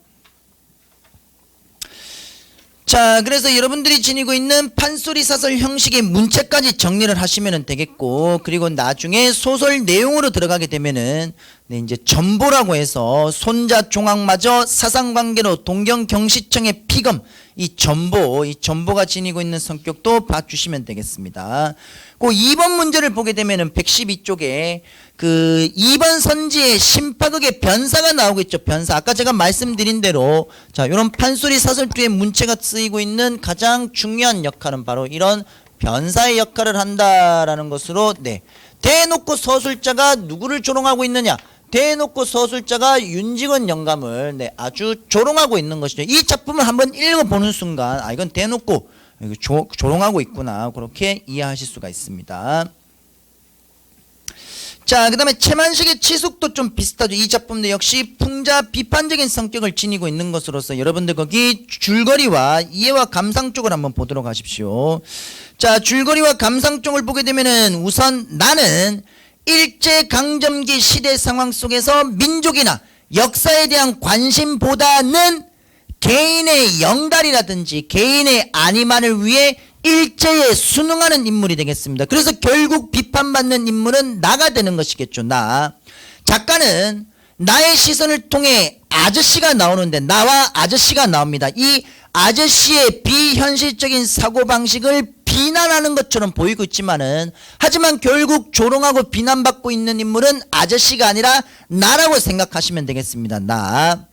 Speaker 1: 자, 그래서 여러분들이 지니고 있는 판소리 사설 형식의 문체까지 정리를 하시면 되겠고, 그리고 나중에 소설 내용으로 들어가게 되면은 이제 전보라고 해서 손자 종학마저 사상관계로 동경경시청의 피검, 이 전보가 지니고 있는 성격도 봐주시면 되겠습니다. 그 2번 문제를 보게 되면은 112쪽에 그 2번 선지의 심파극의 변사가 나오고 있죠. 변사. 아까 제가 말씀드린 대로, 자, 이런 판소리 사설투의 문체가 쓰이고 있는 가장 중요한 역할은 바로 이런 변사의 역할을 한다라는 것으로, 대놓고 서술자가 누구를 조롱하고 있느냐? 대놓고 서술자가 윤직원 영감을 아주 조롱하고 있는 것이죠. 이 작품을 한번 읽어보는 순간, 아, 이건 대놓고 조롱하고 있구나, 그렇게 이해하실 수가 있습니다. 자, 그 다음에 채만식의 치숙도 좀 비슷하죠. 이 작품도 역시 풍자 비판적인 성격을 지니고 있는 것으로서 여러분들 거기 줄거리와 이해와 감상 쪽을 한번 보도록 하십시오. 자, 줄거리와 감상 쪽을 보게 되면은 우선 나는 일제강점기 시대 상황 속에서 민족이나 역사에 대한 관심보다는 개인의 영달이라든지 개인의 안위만을 위해 일제에 순응하는 인물이 되겠습니다. 그래서 결국 비판받는 인물은 나가 되는 것이겠죠. 나. 작가는 나의 시선을 통해 아저씨가 나오는데, 나와 아저씨가 나옵니다. 이 아저씨의 비현실적인 사고방식을 비난하는 것처럼 보이고 있지만은, 하지만 결국 조롱하고 비난받고 있는 인물은 아저씨가 아니라 나라고 생각하시면 되겠습니다. 나.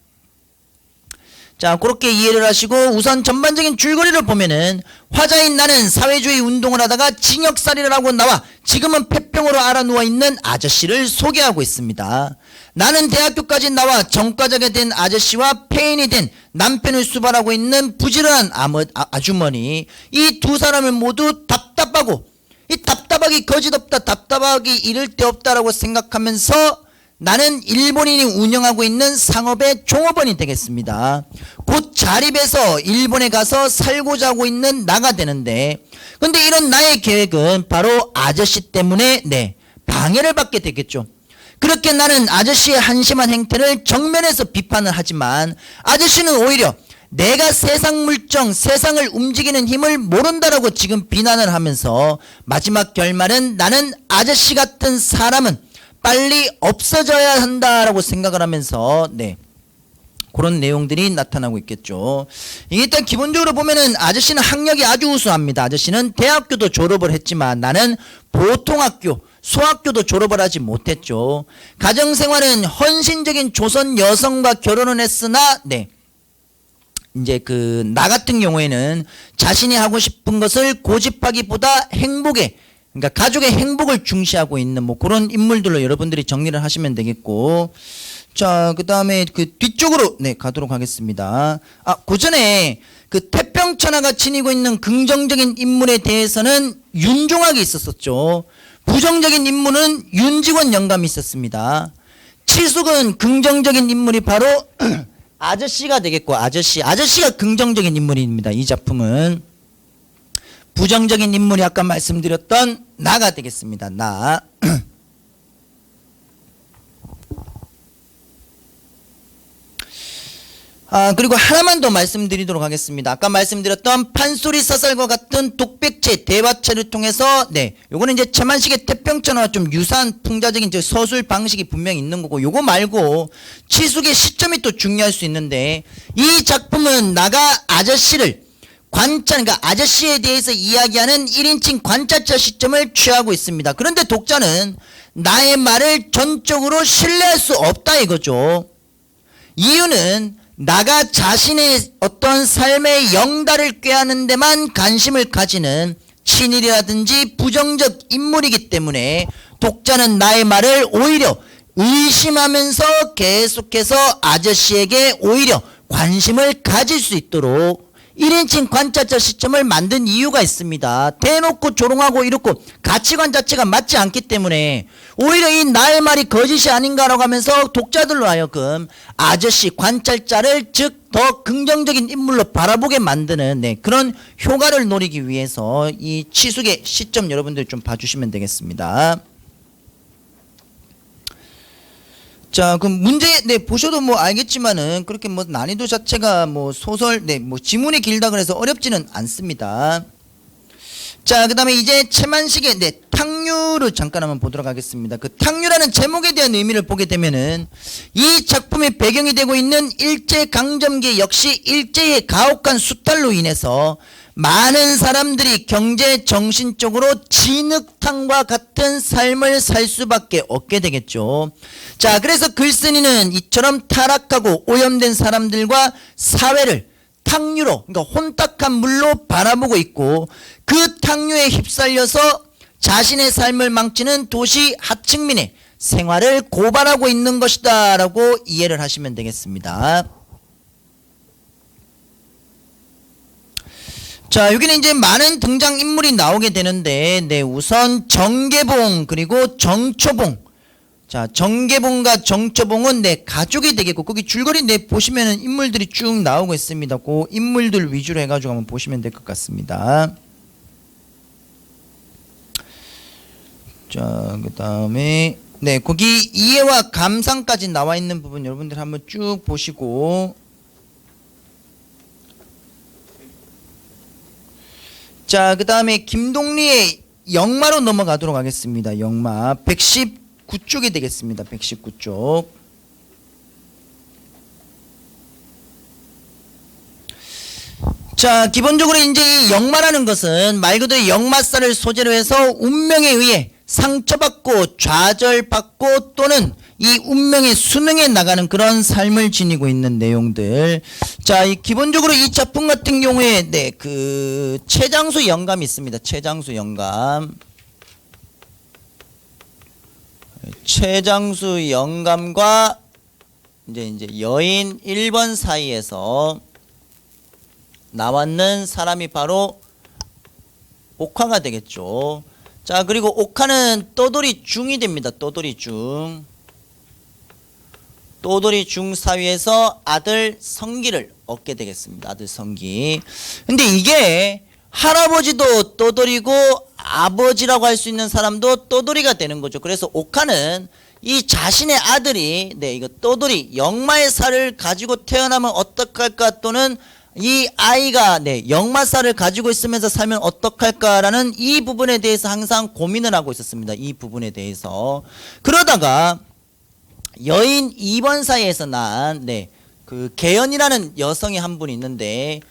Speaker 1: 자, 그렇게 이해를 하시고, 우선 전반적인 줄거리를 보면은 화자인 나는 사회주의 운동을 하다가 징역살이를 하고 나와 지금은 폐병으로 알아누워 있는 아저씨를 소개하고 있습니다. 나는 대학교까지 나와 전과자가 된 아저씨와 폐인이 된 남편을 수발하고 있는 부지런한 아주머니, 이 두 사람을 모두 답답하고, 이 답답하기 거짓없다, 답답하기 이를 데 없다라고 생각하면서 나는 일본인이 운영하고 있는 상업의 종업원이 되겠습니다. 곧 자립해서 일본에 가서 살고자 하고 있는 나가 되는데, 근데 이런 나의 계획은 바로 아저씨 때문에 방해를 받게 되겠죠. 그렇게 나는 아저씨의 한심한 행태를 정면에서 비판을 하지만, 아저씨는 오히려 내가 세상 물정, 세상을 움직이는 힘을 모른다라고 지금 비난을 하면서 마지막 결말은 나는 아저씨 같은 사람은 빨리 없어져야 한다라고 생각을 하면서 그런 내용들이 나타나고 있겠죠. 일단 기본적으로 보면은 아저씨는 학력이 아주 우수합니다. 아저씨는 대학교도 졸업을 했지만 나는 보통학교, 소학교도 졸업을 하지 못했죠. 가정생활은 헌신적인 조선 여성과 결혼을 했으나 이제 나 같은 경우에는 자신이 하고 싶은 것을 고집하기보다 그러니까 가족의 행복을 중시하고 있는 그런 인물들로 여러분들이 정리를 하시면 되겠고, 자, 그 다음에 그 뒤쪽으로 가도록 하겠습니다. 그 전에 그 태평천하가 지니고 있는 긍정적인 인물에 대해서는 윤종학이 있었었죠. 부정적인 인물은 윤직원 영감이 있었습니다. 치숙은 긍정적인 인물이 바로 아저씨가 되겠고, 아저씨가 긍정적인 인물입니다. 이 작품은. 부정적인 인물이 아까 말씀드렸던 나가 되겠습니다. 나. 그리고 하나만 더 말씀드리도록 하겠습니다. 아까 말씀드렸던 판소리 사설과 같은 독백체, 대화체를 통해서 요거는 이제 최만식의 태평천하와 좀 유사한 풍자적인 서술 방식이 분명히 있는 거고, 요거 말고 치숙의 시점이 또 중요할 수 있는데, 이 작품은 나가 아저씨를 그러니까 아저씨에 대해서 이야기하는 1인칭 관찰자 시점을 취하고 있습니다. 그런데 독자는 나의 말을 전적으로 신뢰할 수 없다 이거죠. 이유는 나가 자신의 어떤 삶의 영달을 꾀하는 데만 관심을 가지는 친일이라든지 부정적 인물이기 때문에 독자는 나의 말을 오히려 의심하면서 계속해서 아저씨에게 오히려 관심을 가질 수 있도록 1인칭 관찰자 시점을 만든 이유가 있습니다. 대놓고 조롱하고 이렇고 가치관 자체가 맞지 않기 때문에 오히려 이 나의 말이 거짓이 아닌가라고 하면서 독자들로 하여금 아저씨 관찰자를 즉 더 긍정적인 인물로 바라보게 만드는 그런 효과를 노리기 위해서 이 치숙의 시점 여러분들이 좀 봐주시면 되겠습니다. 자, 그럼 문제 보셔도 뭐 알겠지만은 그렇게 뭐 난이도 자체가 뭐 소설 뭐 지문이 길다 그래서 어렵지는 않습니다. 자, 그다음에 이제 최만식의 탕류를 잠깐 한번 보도록 하겠습니다. 그 탕류라는 제목에 대한 의미를 보게 되면은 이 작품의 배경이 되고 있는 일제 강점기 역시 일제의 가혹한 수탈로 인해서 많은 사람들이 경제 정신적으로 진흙탕과 같은 삶을 살 수밖에 없게 되겠죠. 자, 그래서 글쓴이는 이처럼 타락하고 오염된 사람들과 사회를 탕류로, 그러니까 혼탁한 물로 바라보고 있고, 그 탕류에 휩쓸려서 자신의 삶을 망치는 도시 하층민의 생활을 고발하고 있는 것이다 라고 이해를 하시면 되겠습니다. 자, 여기는 이제 많은 등장인물이 나오게 되는데, 우선 정계봉 그리고 정초봉. 자, 정계봉과 정초봉은 가족이 되겠고, 거기 줄거리 보시면은 인물들이 쭉 나오고 있습니다. 그 인물들 위주로 해가지고 한번 보시면 될 것 같습니다. 자, 그 다음에 거기 이해와 감상까지 나와 있는 부분 여러분들 한번 쭉 보시고, 자, 그 다음에 김동리의 영마로 넘어가도록 하겠습니다. 영마 119쪽이 되겠습니다. 119쪽. 자, 기본적으로 이제 이 영마라는 것은 말 그대로 역마살을 소재로 해서 운명에 의해 상처받고 좌절받고 또는 이 운명의 수능에 나가는 그런 삶을 지니고 있는 내용들. 자, 기본적으로 이 작품 같은 경우에 그 최장수 영감이 있습니다. 최장수 영감. 최장수 영감과 이제 여인 1번 사이에서 나왔는 사람이 바로 옥화가 되겠죠. 자, 그리고 옥화는 떠돌이 중이 됩니다. 떠돌이 중. 떠돌이 중 사위에서 아들 성기를 얻게 되겠습니다. 아들 성기. 근데 이게 할아버지도 떠돌이고 아버지라고 할 수 있는 사람도 떠돌이가 되는 거죠. 그래서 옥화는 이 자신의 아들이 이거 떠돌이 영마의 살을 가지고 태어나면 어떡할까, 또는 이 아이가 역마살을 가지고 있으면서 살면 어떡할까라는 이 부분에 대해서 항상 고민을 하고 있었습니다. 이 부분에 대해서. 그러다가 여인 2번 사이에서 난 그 개연이라는 여성이 한 분이 있는데,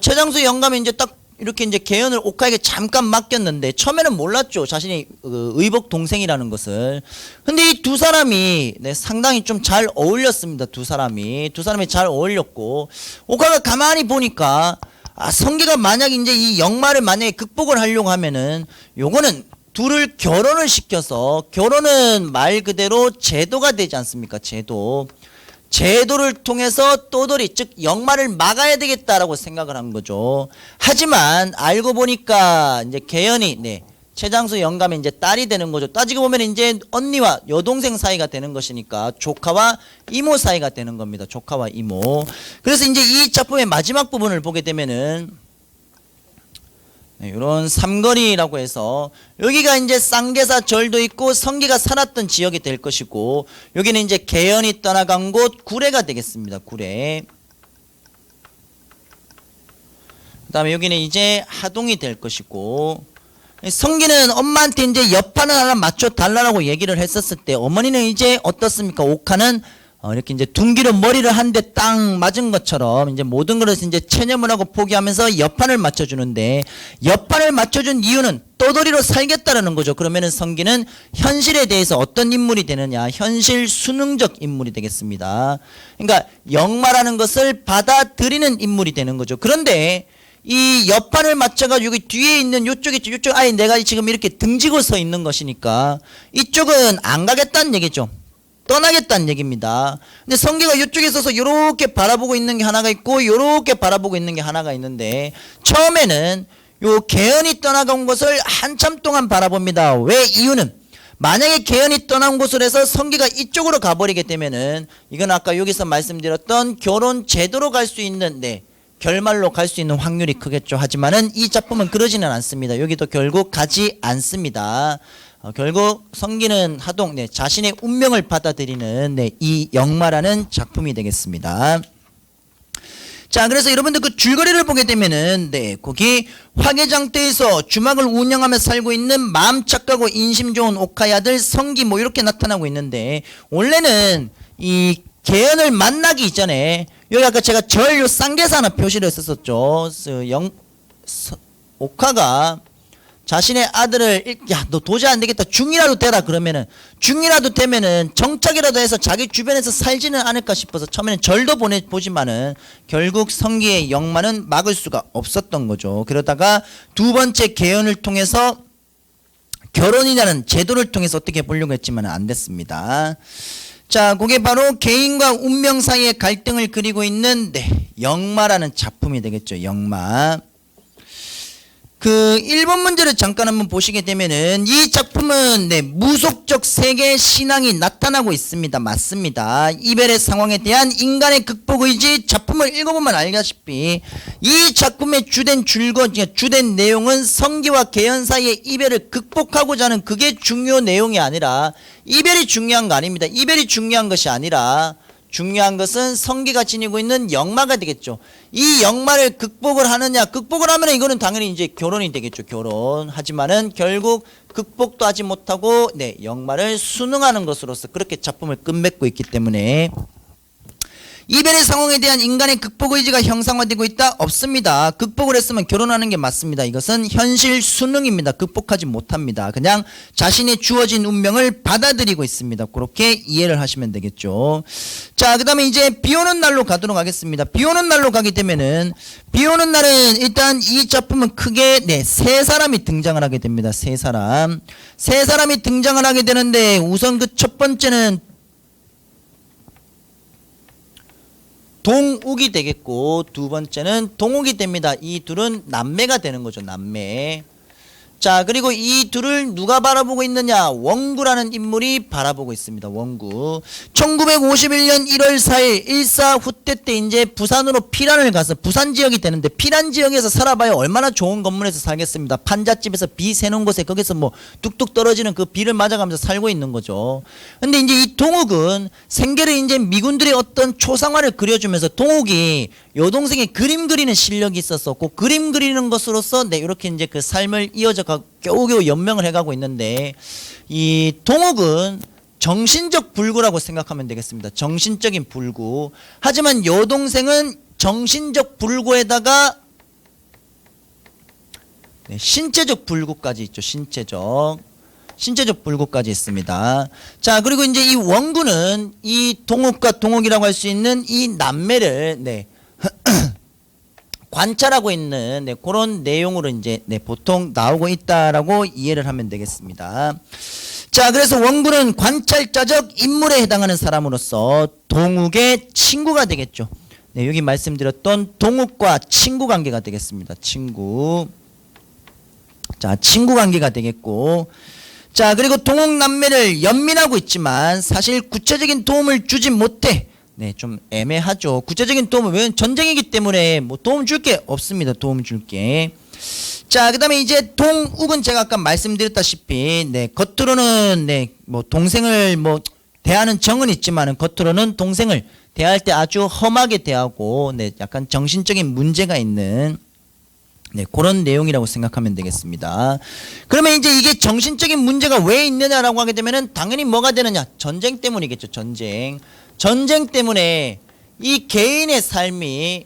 Speaker 1: 최장수 영감이 이제 딱 이렇게 이제 개연을 옥화에게 잠깐 맡겼는데 처음에는 몰랐죠. 자신이 의복 동생이라는 것을. 근데 이 두 사람이 상당히 좀 잘 어울렸습니다. 두 사람이 잘 어울렸고, 옥화가 가만히 보니까 성기가 만약 이제 이 역마를 만약에 극복을 하려고 하면은 요거는 둘을 결혼을 시켜서, 결혼은 말 그대로 제도가 되지 않습니까? 제도를 통해서 떠돌이, 즉 역마를 막아야 되겠다라고 생각을 한 거죠. 하지만 알고 보니까 이제 개연이 최장수 영감의 이제 딸이 되는 거죠. 따지고 보면 이제 언니와 여동생 사이가 되는 것이니까 조카와 이모 사이가 되는 겁니다. 조카와 이모. 그래서 이제 이 작품의 마지막 부분을 보게 되면은 이런 삼거리라고 해서 여기가 이제 쌍계사 절도 있고 성기가 살았던 지역이 될 것이고 여기는 이제 계연이 떠나간 곳 구례가 되겠습니다. 구례. 그 다음에 여기는 이제 하동이 될 것이고 성기는 엄마한테 이제 옆판을 하나 맞춰 달라고 얘기를 했었을 때 어머니는 이제 어떻습니까? 옥화는 이렇게 이제 둔기로 머리를 한 대 딱 맞은 것처럼 이제 모든 것을 이제 체념을 하고 포기하면서 옆판을 맞춰주는데 옆판을 맞춰준 이유는 떠돌이로 살겠다라는 거죠. 그러면은 성기는 현실에 대해서 어떤 인물이 되느냐? 현실 수능적 인물이 되겠습니다. 그러니까 역마라는 것을 받아들이는 인물이 되는 거죠. 그런데 이 옆판을 맞춰가지고 여기 뒤에 있는 요쪽 있죠. 요쪽 아예 내가 지금 이렇게 등지고 서 있는 것이니까 이쪽은 안 가겠다는 얘기죠. 떠나겠다는 얘기입니다. 근데 성기가 이쪽에 서서 이렇게 바라보고 있는 게 하나가 있고 이렇게 바라보고 있는 게 하나가 있는데 처음에는 요 계연이 떠나간 곳을 한참 동안 바라봅니다. 왜? 이유는 만약에 계연이 떠난 곳을 해서 성기가 이쪽으로 가버리게 되면은 이건 아까 여기서 말씀드렸던 결혼 제도로 갈 수 있는 결말로 갈 수 있는 확률이 크겠죠. 하지만은 이 작품은 그러지는 않습니다. 여기도 결국 가지 않습니다. 결국 성기는 하동 자신의 운명을 받아들이는 이 역마라는 작품이 되겠습니다. 자, 그래서 여러분들 그 줄거리를 보게 되면은 거기 화개장터에서 주막을 운영하며 살고 있는 마음 착하고 인심 좋은 옥화의 아들 성기 이렇게 나타나고 있는데 원래는 이 계연을 만나기 이전에 여기 아까 제가 절 쌍계사 하나 표시를 했었죠. 옥화가 자신의 아들을 야, 너 도저히 안 되겠다. 중이라도 되라 그러면은 중이라도 되면은 정착이라도 해서 자기 주변에서 살지는 않을까 싶어서 처음에는 절도 보지만은 결국 성기의 역마는 막을 수가 없었던 거죠. 그러다가 두 번째 계연을 통해서 결혼이라는 제도를 통해서 어떻게 보려고 했지만 안 됐습니다. 자, 그게 바로 개인과 운명 사이의 갈등을 그리고 있는 역마라는 작품이 되겠죠. 역마. 그 1번 문제를 잠깐 한번 보시게 되면은 이 작품은 무속적 세계의 신앙이 나타나고 있습니다. 맞습니다. 이별의 상황에 대한 인간의 극복 의지 작품을 읽어보면 알다시피 이 작품의 주된 내용은 성기와 계연 사이의 이별을 극복하고자 하는 그게 중요 내용이 아니라 이별이 중요한 거 아닙니다. 이별이 중요한 것이 아니라 중요한 것은 성기가 지니고 있는 역마가 되겠죠. 이 역마를 극복을 하느냐, 극복을 하면 이거는 당연히 이제 결혼이 되겠죠. 결혼. 하지만은 결국 극복도 하지 못하고 역마를 순응하는 것으로서 그렇게 작품을 끝맺고 있기 때문에 이별의 상황에 대한 인간의 극복 의지가 형상화되고 있다? 없습니다. 극복을 했으면 결혼하는 게 맞습니다. 이것은 현실 순응입니다. 극복하지 못합니다. 그냥 자신의 주어진 운명을 받아들이고 있습니다. 그렇게 이해를 하시면 되겠죠. 자, 그 다음에 이제 비 오는 날로 가도록 하겠습니다. 비 오는 날로 가게 되면은 비 오는 날은 일단 이 작품은 크게 세 사람이 등장을 하게 됩니다. 세 사람이 등장을 하게 되는데 우선 그 첫 번째는 동욱이 되겠고 두 번째는 동욱이 됩니다. 이 둘은 남매가 되는 거죠. 남매. 자, 그리고 이 둘을 누가 바라보고 있느냐? 원구라는 인물이 바라보고 있습니다. 원구. 1951년 1월 4일 일사 후퇴 때 이제 부산으로 피란을 가서 부산 지역이 되는데 피란 지역에서 살아봐야 얼마나 좋은 건물에서 살겠습니다. 판잣집에서 비 새는 곳에 거기서 뚝뚝 떨어지는 그 비를 맞아가면서 살고 있는 거죠. 근데 이제 이 동욱은 생계를 이제 미군들의 어떤 초상화를 그려주면서 동욱이 여동생이 그림 그리는 실력이 있었었고 그림 그리는 것으로서 이렇게 이제 그 삶을 이어져 겨우겨우 연명을 해가고 있는데 이 동욱은 정신적 불구라고 생각하면 되겠습니다. 정신적인 불구. 하지만 여동생은 정신적 불구에다가 신체적 불구까지 있죠. 신체적 불구까지 있습니다. 자, 그리고 이제 이 원구는 이 동욱과 동욱이라고 할 수 있는 이 남매를 관찰하고 있는 그런 내용으로 이제 보통 나오고 있다라고 이해를 하면 되겠습니다. 자, 그래서 원구는 관찰자적 인물에 해당하는 사람으로서 동욱의 친구가 되겠죠. 여기 말씀드렸던 동욱과 친구 관계가 되겠습니다. 친구. 자, 친구 관계가 되겠고, 자, 그리고 동욱 남매를 연민하고 있지만 사실 구체적인 도움을 주지 못해 네, 좀 애매하죠. 구체적인 도움은 왜 전쟁이기 때문에 뭐 도움 줄 게 없습니다. 도움 줄 게. 자, 그다음에 이제 동욱은 제가 아까 말씀드렸다시피 네, 겉으로는 네, 뭐 동생을 뭐 대하는 정은 있지만은 겉으로는 동생을 대할 때 아주 험하게 대하고 네, 약간 정신적인 문제가 있는 네, 그런 내용이라고 생각하면 되겠습니다. 그러면 이제 이게 정신적인 문제가 왜 있느냐라고 하게 되면은 당연히 뭐가 되느냐? 전쟁 때문이겠죠. 전쟁. 전쟁 때문에 이 개인의 삶이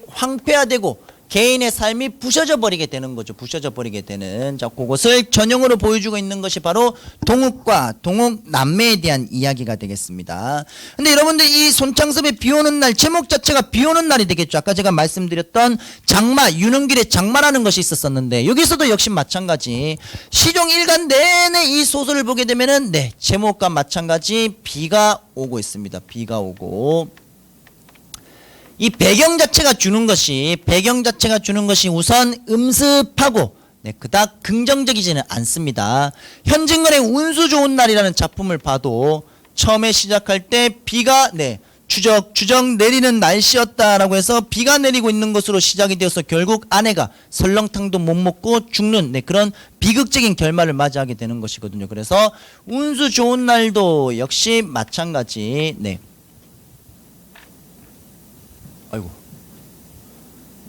Speaker 1: 황폐화되고 개인의 삶이 부셔져 버리게 되는 거죠. 부셔져 버리게 되는. 자, 그것을 전형으로 보여주고 있는 것이 바로 동욱과 동욱 남매에 대한 이야기가 되겠습니다. 근데 여러분들 이 손창섭의 비 오는 날 제목 자체가 비 오는 날이 되겠죠. 아까 제가 말씀드렸던 장마, 윤은길의 장마라는 것이 있었었는데 여기서도 역시 마찬가지. 시종 1간 내내 이 소설을 보게 되면은 네, 제목과 마찬가지 비가 오고 있습니다. 비가 오고. 이 배경 자체가 주는 것이 우선 음습하고 네, 그닥 긍정적이지는 않습니다. 현진건의 운수 좋은 날이라는 작품을 봐도 처음에 시작할 때 비가 네, 추적추적 내리는 날씨였다라고 해서 비가 내리고 있는 것으로 시작이 되어서 결국 아내가 설렁탕도 못 먹고 죽는 네, 그런 비극적인 결말을 맞이하게 되는 것이거든요. 그래서 운수 좋은 날도 역시 마찬가지. 네. 아이고,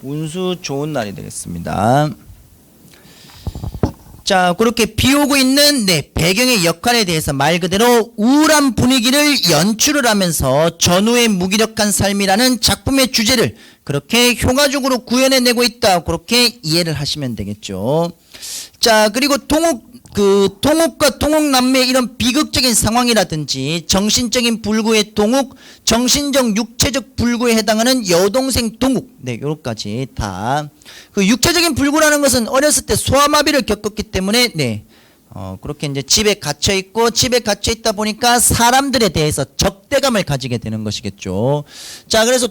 Speaker 1: 운수 좋은 날이 되겠습니다. 자, 그렇게 비 오고 있는 네, 배경의 역할에 대해서 말 그대로 우울한 분위기를 연출을 하면서 전우의 무기력한 삶이라는 작품의 주제를 그렇게 효과적으로 구현해내고 있다. 그렇게 이해를 하시면 되겠죠. 자, 그리고 동욱과 동욱 남매의 이런 비극적인 상황이라든지 정신적인 불구의 동욱, 정신적 육체적 불구에 해당하는 여동생 동욱, 네, 요것까지 다. 그 육체적인 불구라는 것은 어렸을 때 소아마비를 겪었기 때문에 네, 그렇게 이제 집에 갇혀 있다 보니까 사람들에 대해서 적대감을 가지게 되는 것이겠죠. 자, 그래서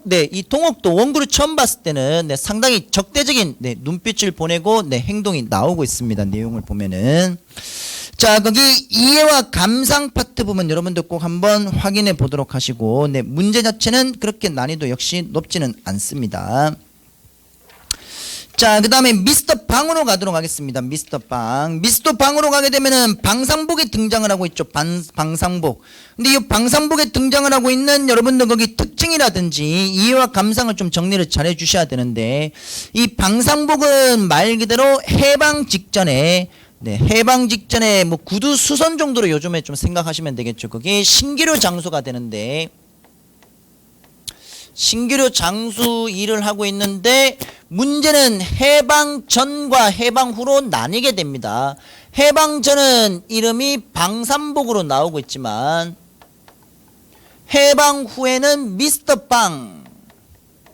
Speaker 1: 네, 이 동욱도 원고를 처음 봤을 때는 네, 상당히 적대적인 네, 눈빛을 보내고 네, 행동이 나오고 있습니다. 내용을 보면은. 자, 거기 이해와 감상 파트 부분 여러분들 꼭 한번 확인해 보도록 하시고, 네, 문제 자체는 그렇게 난이도 역시 높지는 않습니다. 자, 그 다음에 미스터 방으로 가도록 하겠습니다. 미스터 방으로 가게 되면은 방상복이 등장을 하고 있죠. 방상복. 근데 이 방상복에 등장을 하고 있는 여러분들 거기 특징이라든지 이해와 감상을 좀 정리를 잘 해주셔야 되는데, 이 방상복은 말 그대로 해방 직전에 뭐 구두 수선 정도로 요즘에 좀 생각하시면 되겠죠. 그게 신기루 장소가 되는데, 신기루 장수 일을 하고 있는데 문제는 해방 전과 해방 후로 나뉘게 됩니다. 해방 전은 이름이 방산복으로 나오고 있지만 해방 후에는 미스터 방,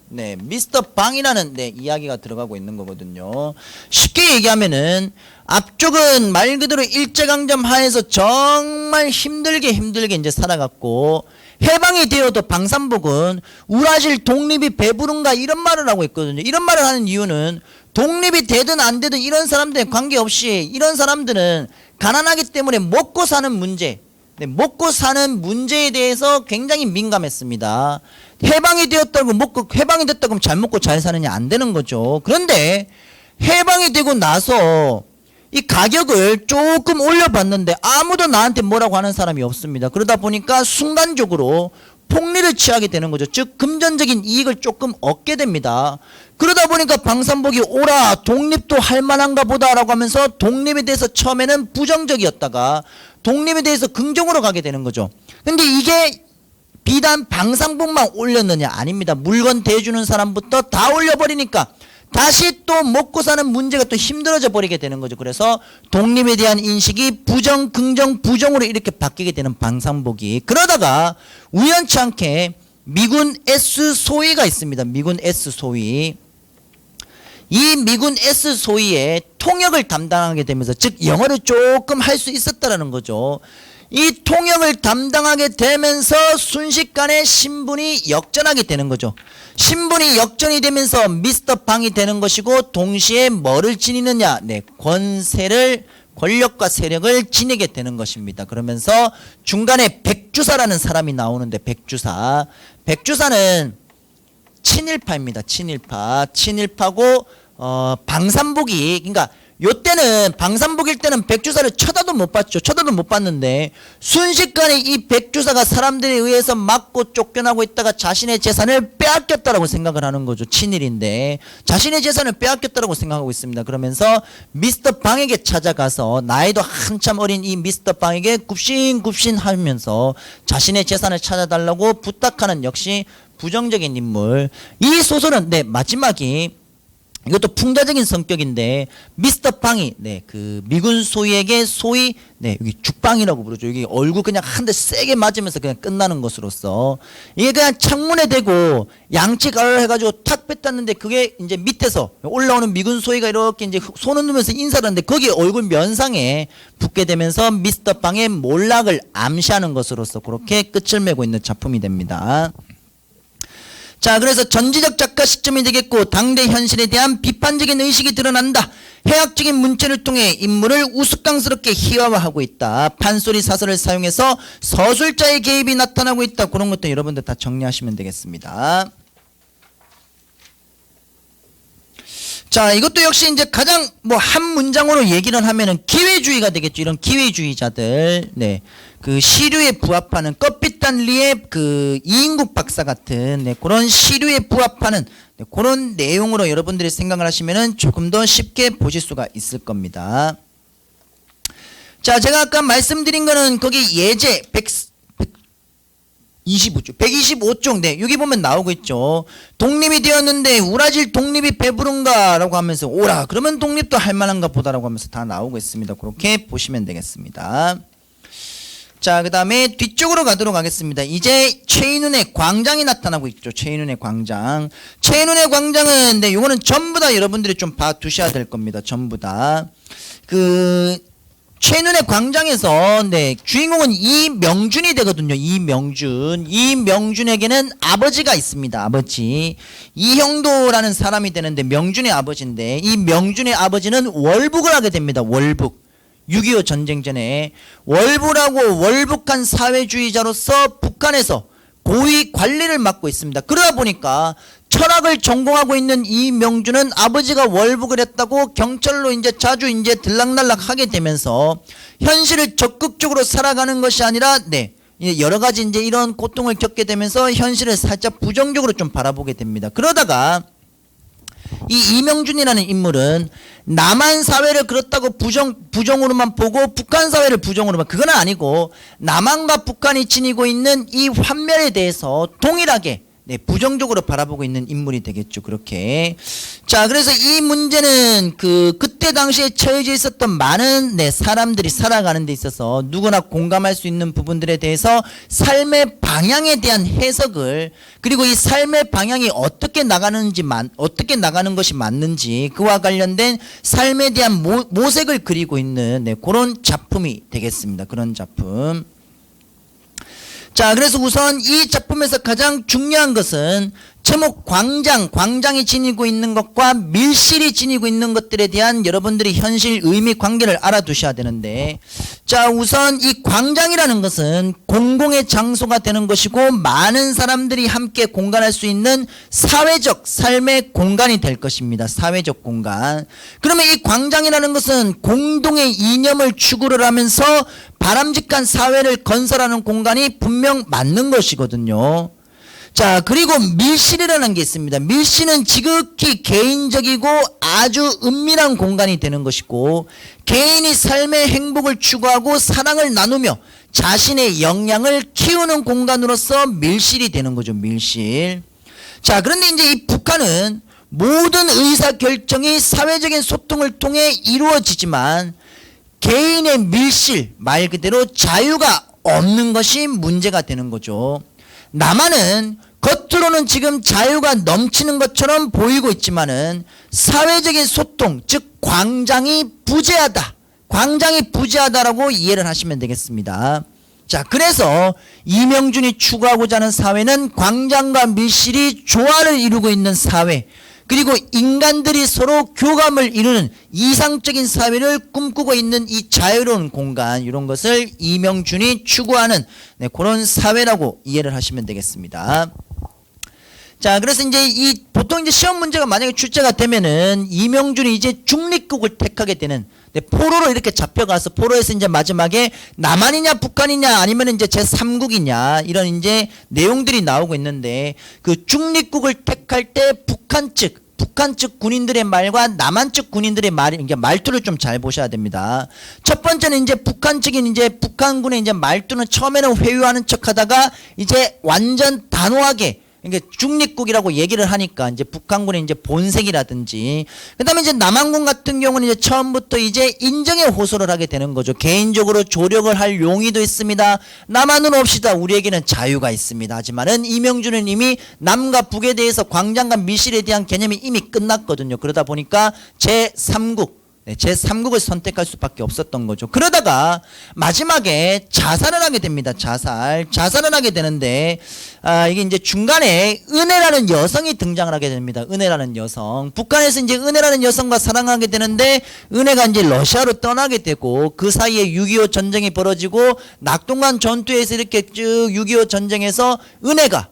Speaker 1: 네, 미스터 방이라는 네, 이야기가 들어가고 있는 거거든요. 쉽게 얘기하면은 앞쪽은 말 그대로 일제강점 하에서 정말 힘들게 이제 살아갔고, 해방이 되어도 방산복은 우라질 독립이 배부른가 이런 말을 하고 있거든요. 이런 말을 하는 이유는 독립이 되든 안 되든 이런 사람들에 관계없이 이런 사람들은 가난하기 때문에 먹고 사는 문제, 네, 먹고 사는 문제에 대해서 굉장히 민감했습니다. 해방이 됐다고 그럼 잘 먹고 잘 사느냐, 안 되는 거죠. 그런데 해방이 되고 나서 이 가격을 조금 올려봤는데 아무도 나한테 뭐라고 하는 사람이 없습니다. 그러다 보니까 순간적으로 폭리를 취하게 되는 거죠. 즉 금전적인 이익을 조금 얻게 됩니다. 그러다 보니까 방산복이 오라 독립도 할 만한가 보다라고 하면서 독립에 대해서 처음에는 부정적이었다가 독립에 대해서 긍정으로 가게 되는 거죠. 근데 이게 비단 방산복만 올렸느냐? 아닙니다. 물건 대주는 사람부터 다 올려버리니까 다시 또 먹고 사는 문제가 또 힘들어져 버리게 되는 거죠. 그래서 독립에 대한 인식이 부정, 긍정, 부정으로 이렇게 바뀌게 되는 방산복이. 그러다가 우연치 않게 미군 S 소위가 있습니다. 미군 S 소위. 이 미군 S 소위의 통역을 담당하게 되면서, 즉 영어를 조금 할 수 있었다라는 거죠. 이 통역을 담당하게 되면서 순식간에 신분이 역전하게 되는 거죠. 신분이 역전이 되면서 미스터 방이 되는 것이고, 동시에 뭐를 지니느냐? 네, 권력과 세력을 지니게 되는 것입니다. 그러면서 중간에 백주사라는 사람이 나오는데 백주사는 친일파입니다. 친일파고 방산복이 그러니까 요때는 방산복일 때는 백주사를 쳐다도 못 봤죠. 쳐다도 못 봤는데 순식간에 이 백주사가 사람들에 의해서 맞고 쫓겨나고 있다가 자신의 재산을 빼앗겼다라고 생각을 하는 거죠. 친일인데 자신의 재산을 빼앗겼다라고 생각하고 있습니다. 그러면서 미스터 방에게 찾아가서 나이도 한참 어린 이 미스터 방에게 굽신굽신 하면서 자신의 재산을 찾아달라고 부탁하는 역시 부정적인 인물. 이 소설은 마지막이 이것도 풍자적인 성격인데 미스터 방이 그 미군 소위에게 소위 여기 죽방이라고 부르죠. 여기 얼굴 그냥 한 대 세게 맞으면서 그냥 끝나는 것으로서 이게 그냥 창문에 대고 양치 가를 해가지고 탁 뱉었는데 그게 이제 밑에서 올라오는 미군 소위가 이렇게 이제 손을 누면서 인사를 하는데 거기에 얼굴 면상에 붙게 되면서 미스터 방의 몰락을 암시하는 것으로서 그렇게 끝을 맺고 있는 작품이 됩니다. 자, 그래서 전지적 작가 시점이 되겠고 당대 현실에 대한 비판적인 의식이 드러난다. 해학적인 문체를 통해 인물을 우스꽝스럽게 희화화하고 있다. 판소리 사설을 사용해서 서술자의 개입이 나타나고 있다. 그런 것도 여러분들 다 정리하시면 되겠습니다. 자, 이것도 역시 이제 가장 한 문장으로 얘기를 하면은 기회주의가 되겠죠. 이런 기회주의자들. 그 시류에 부합하는 껍빛단 리의 그 이인국 박사 같은 그런 시류에 부합하는 그런 내용으로 여러분들이 생각을 하시면은 조금 더 쉽게 보실 수가 있을 겁니다. 자, 제가 아까 말씀드린 거는 거기 예제 125쪽. 여기 보면 나오고 있죠. 독립이 되었는데 우라질 독립이 배부른가 라고 하면서 오라 그러면 독립도 할 만한가 보다라고 하면서 다 나오고 있습니다. 그렇게 보시면 되겠습니다. 자, 그 다음에 뒤쪽으로 가도록 하겠습니다. 이제 최인훈의 광장이 나타나고 있죠. 최인훈의 광장은 요거는 전부 다 여러분들이 좀 봐두셔야 될 겁니다. 전부 다. 최인훈의 광장에서 주인공은 이명준이 되거든요. 이명준에게는 아버지가 있습니다. 아버지 이형도라는 사람이 되는데 명준의 아버지인데 이 명준의 아버지는 월북을 하게 됩니다. 월북. 6.25 전쟁 전에 월북한 사회주의자로서 북한에서 고위 관리를 맡고 있습니다. 그러다 보니까 철학을 전공하고 있는 이명준은 아버지가 월북을 했다고 경찰로 이제 자주 이제 들락날락 하게 되면서 현실을 적극적으로 살아가는 것이 아니라 여러 가지 이제 이런 고통을 겪게 되면서 현실을 살짝 부정적으로 좀 바라보게 됩니다. 그러다가 이 이명준이라는 인물은 남한 사회를 그렇다고 부정으로만 보고 북한 사회를 부정으로만 그건 아니고 남한과 북한이 지니고 있는 이 환멸에 대해서 동일하게 부정적으로 바라보고 있는 인물이 되겠죠. 그렇게. 자, 그래서 이 문제는 그때 당시에 처해져 있었던 많은 사람들이 살아가는 데 있어서 누구나 공감할 수 있는 부분들에 대해서 삶의 방향에 대한 해석을 그리고 이 삶의 방향이 어떻게 나가는 것이 맞는지 그와 관련된 삶에 대한 모색을 그리고 있는 그런 작품이 되겠습니다. 그런 작품. 자, 그래서 우선 이 작품에서 가장 중요한 것은 제목 광장이 지니고 있는 것과 밀실이 지니고 있는 것들에 대한 여러분들이 현실 의미 관계를 알아두셔야 되는데, 자, 우선 이 광장이라는 것은 공공의 장소가 되는 것이고 많은 사람들이 함께 공간할 수 있는 사회적 삶의 공간이 될 것입니다. 사회적 공간. 그러면 이 광장이라는 것은 공동의 이념을 추구를 하면서 바람직한 사회를 건설하는 공간이 분명 맞는 것이거든요. 자, 그리고 밀실이라는 게 있습니다. 밀실은 지극히 개인적이고 아주 은밀한 공간이 되는 것이고 개인이 삶의 행복을 추구하고 사랑을 나누며 자신의 역량을 키우는 공간으로서 밀실이 되는 거죠. 밀실. 자, 그런데 이제 이 북한은 모든 의사결정이 사회적인 소통을 통해 이루어지지만 개인의 밀실, 말 그대로 자유가 없는 것이 문제가 되는 거죠. 남한은 겉으로는 지금 자유가 넘치는 것처럼 보이고 있지만은 사회적인 소통, 즉 광장이 부재하다. 광장이 부재하다라고 이해를 하시면 되겠습니다. 자, 그래서 이명준이 추구하고자 하는 사회는 광장과 밀실이 조화를 이루고 있는 사회. 그리고 인간들이 서로 교감을 이루는 이상적인 사회를 꿈꾸고 있는 이 자유로운 공간, 이런 것을 이명준이 추구하는 그런 사회라고 이해를 하시면 되겠습니다. 자, 그래서 이제 보통 이제 시험 문제가 만약에 출제가 되면은 이명준이 이제 중립국을 택하게 되는, 포로로 이렇게 잡혀가서 포로에서 이제 마지막에 남한이냐 북한이냐 아니면 이제 제3국이냐 이런 이제 내용들이 나오고 있는데, 그 중립국을 택할 때 북한 측 군인들의 말과 남한 측 군인들의 말투를 좀 잘 보셔야 됩니다. 첫 번째는 이제 북한 측인 이제 북한군의 이제 말투는 처음에는 회유하는 척 하다가 이제 완전 단호하게 이게 중립국이라고 얘기를 하니까 이제 북한군의 이제 본색이라든지, 그다음에 이제 남한군 같은 경우는 이제 처음부터 이제 인정에 호소를 하게 되는 거죠. 개인적으로 조력을 할 용의도 있습니다. 남한은 옵시다. 우리에게는 자유가 있습니다. 하지만은 이명준은 이미 남과 북에 대해서 광장과 밀실에 대한 개념이 이미 끝났거든요. 그러다 보니까 제3국 제3국을 선택할 수밖에 없었던 거죠. 그러다가 마지막에 자살을 하게 됩니다. 자살을 하게 되는데, 이게 이제 중간에 은혜라는 여성이 등장을 하게 됩니다. 은혜라는 여성. 북한에서 이제 은혜라는 여성과 사랑을 하게 되는데, 은혜가 이제 러시아로 떠나게 되고, 그 사이에 6.25 전쟁이 벌어지고, 낙동강 전투에서 이렇게 쭉 6.25 전쟁에서 은혜가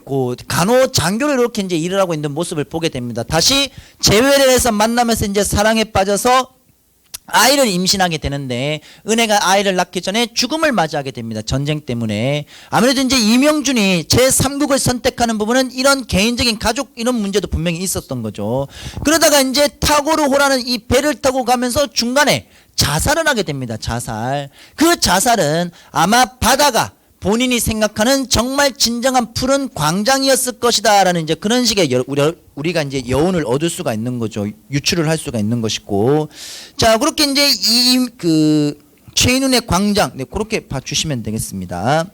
Speaker 1: 그 간호장교를 이렇게 이제 일을 하고 있는 모습을 보게 됩니다. 다시 재회를 해서 만나면서 이제 사랑에 빠져서 아이를 임신하게 되는데, 은혜가 아이를 낳기 전에 죽음을 맞이하게 됩니다. 전쟁 때문에. 아무래도 이제 이명준이 제3국을 선택하는 부분은 이런 개인적인 가족 이런 문제도 분명히 있었던 거죠. 그러다가 이제 타고르호라는 이 배를 타고 가면서 중간에 자살을 하게 됩니다. 그 자살은 아마 바다가 본인이 생각하는 정말 진정한 푸른 광장이었을 것이다라는 이제 그런 식의 우리가 이제 여운을 얻을 수가 있는 거죠. 유추를 할 수가 있는 것이고. 자, 그렇게 이제 최인훈의 광장, 그렇게 봐주시면 되겠습니다.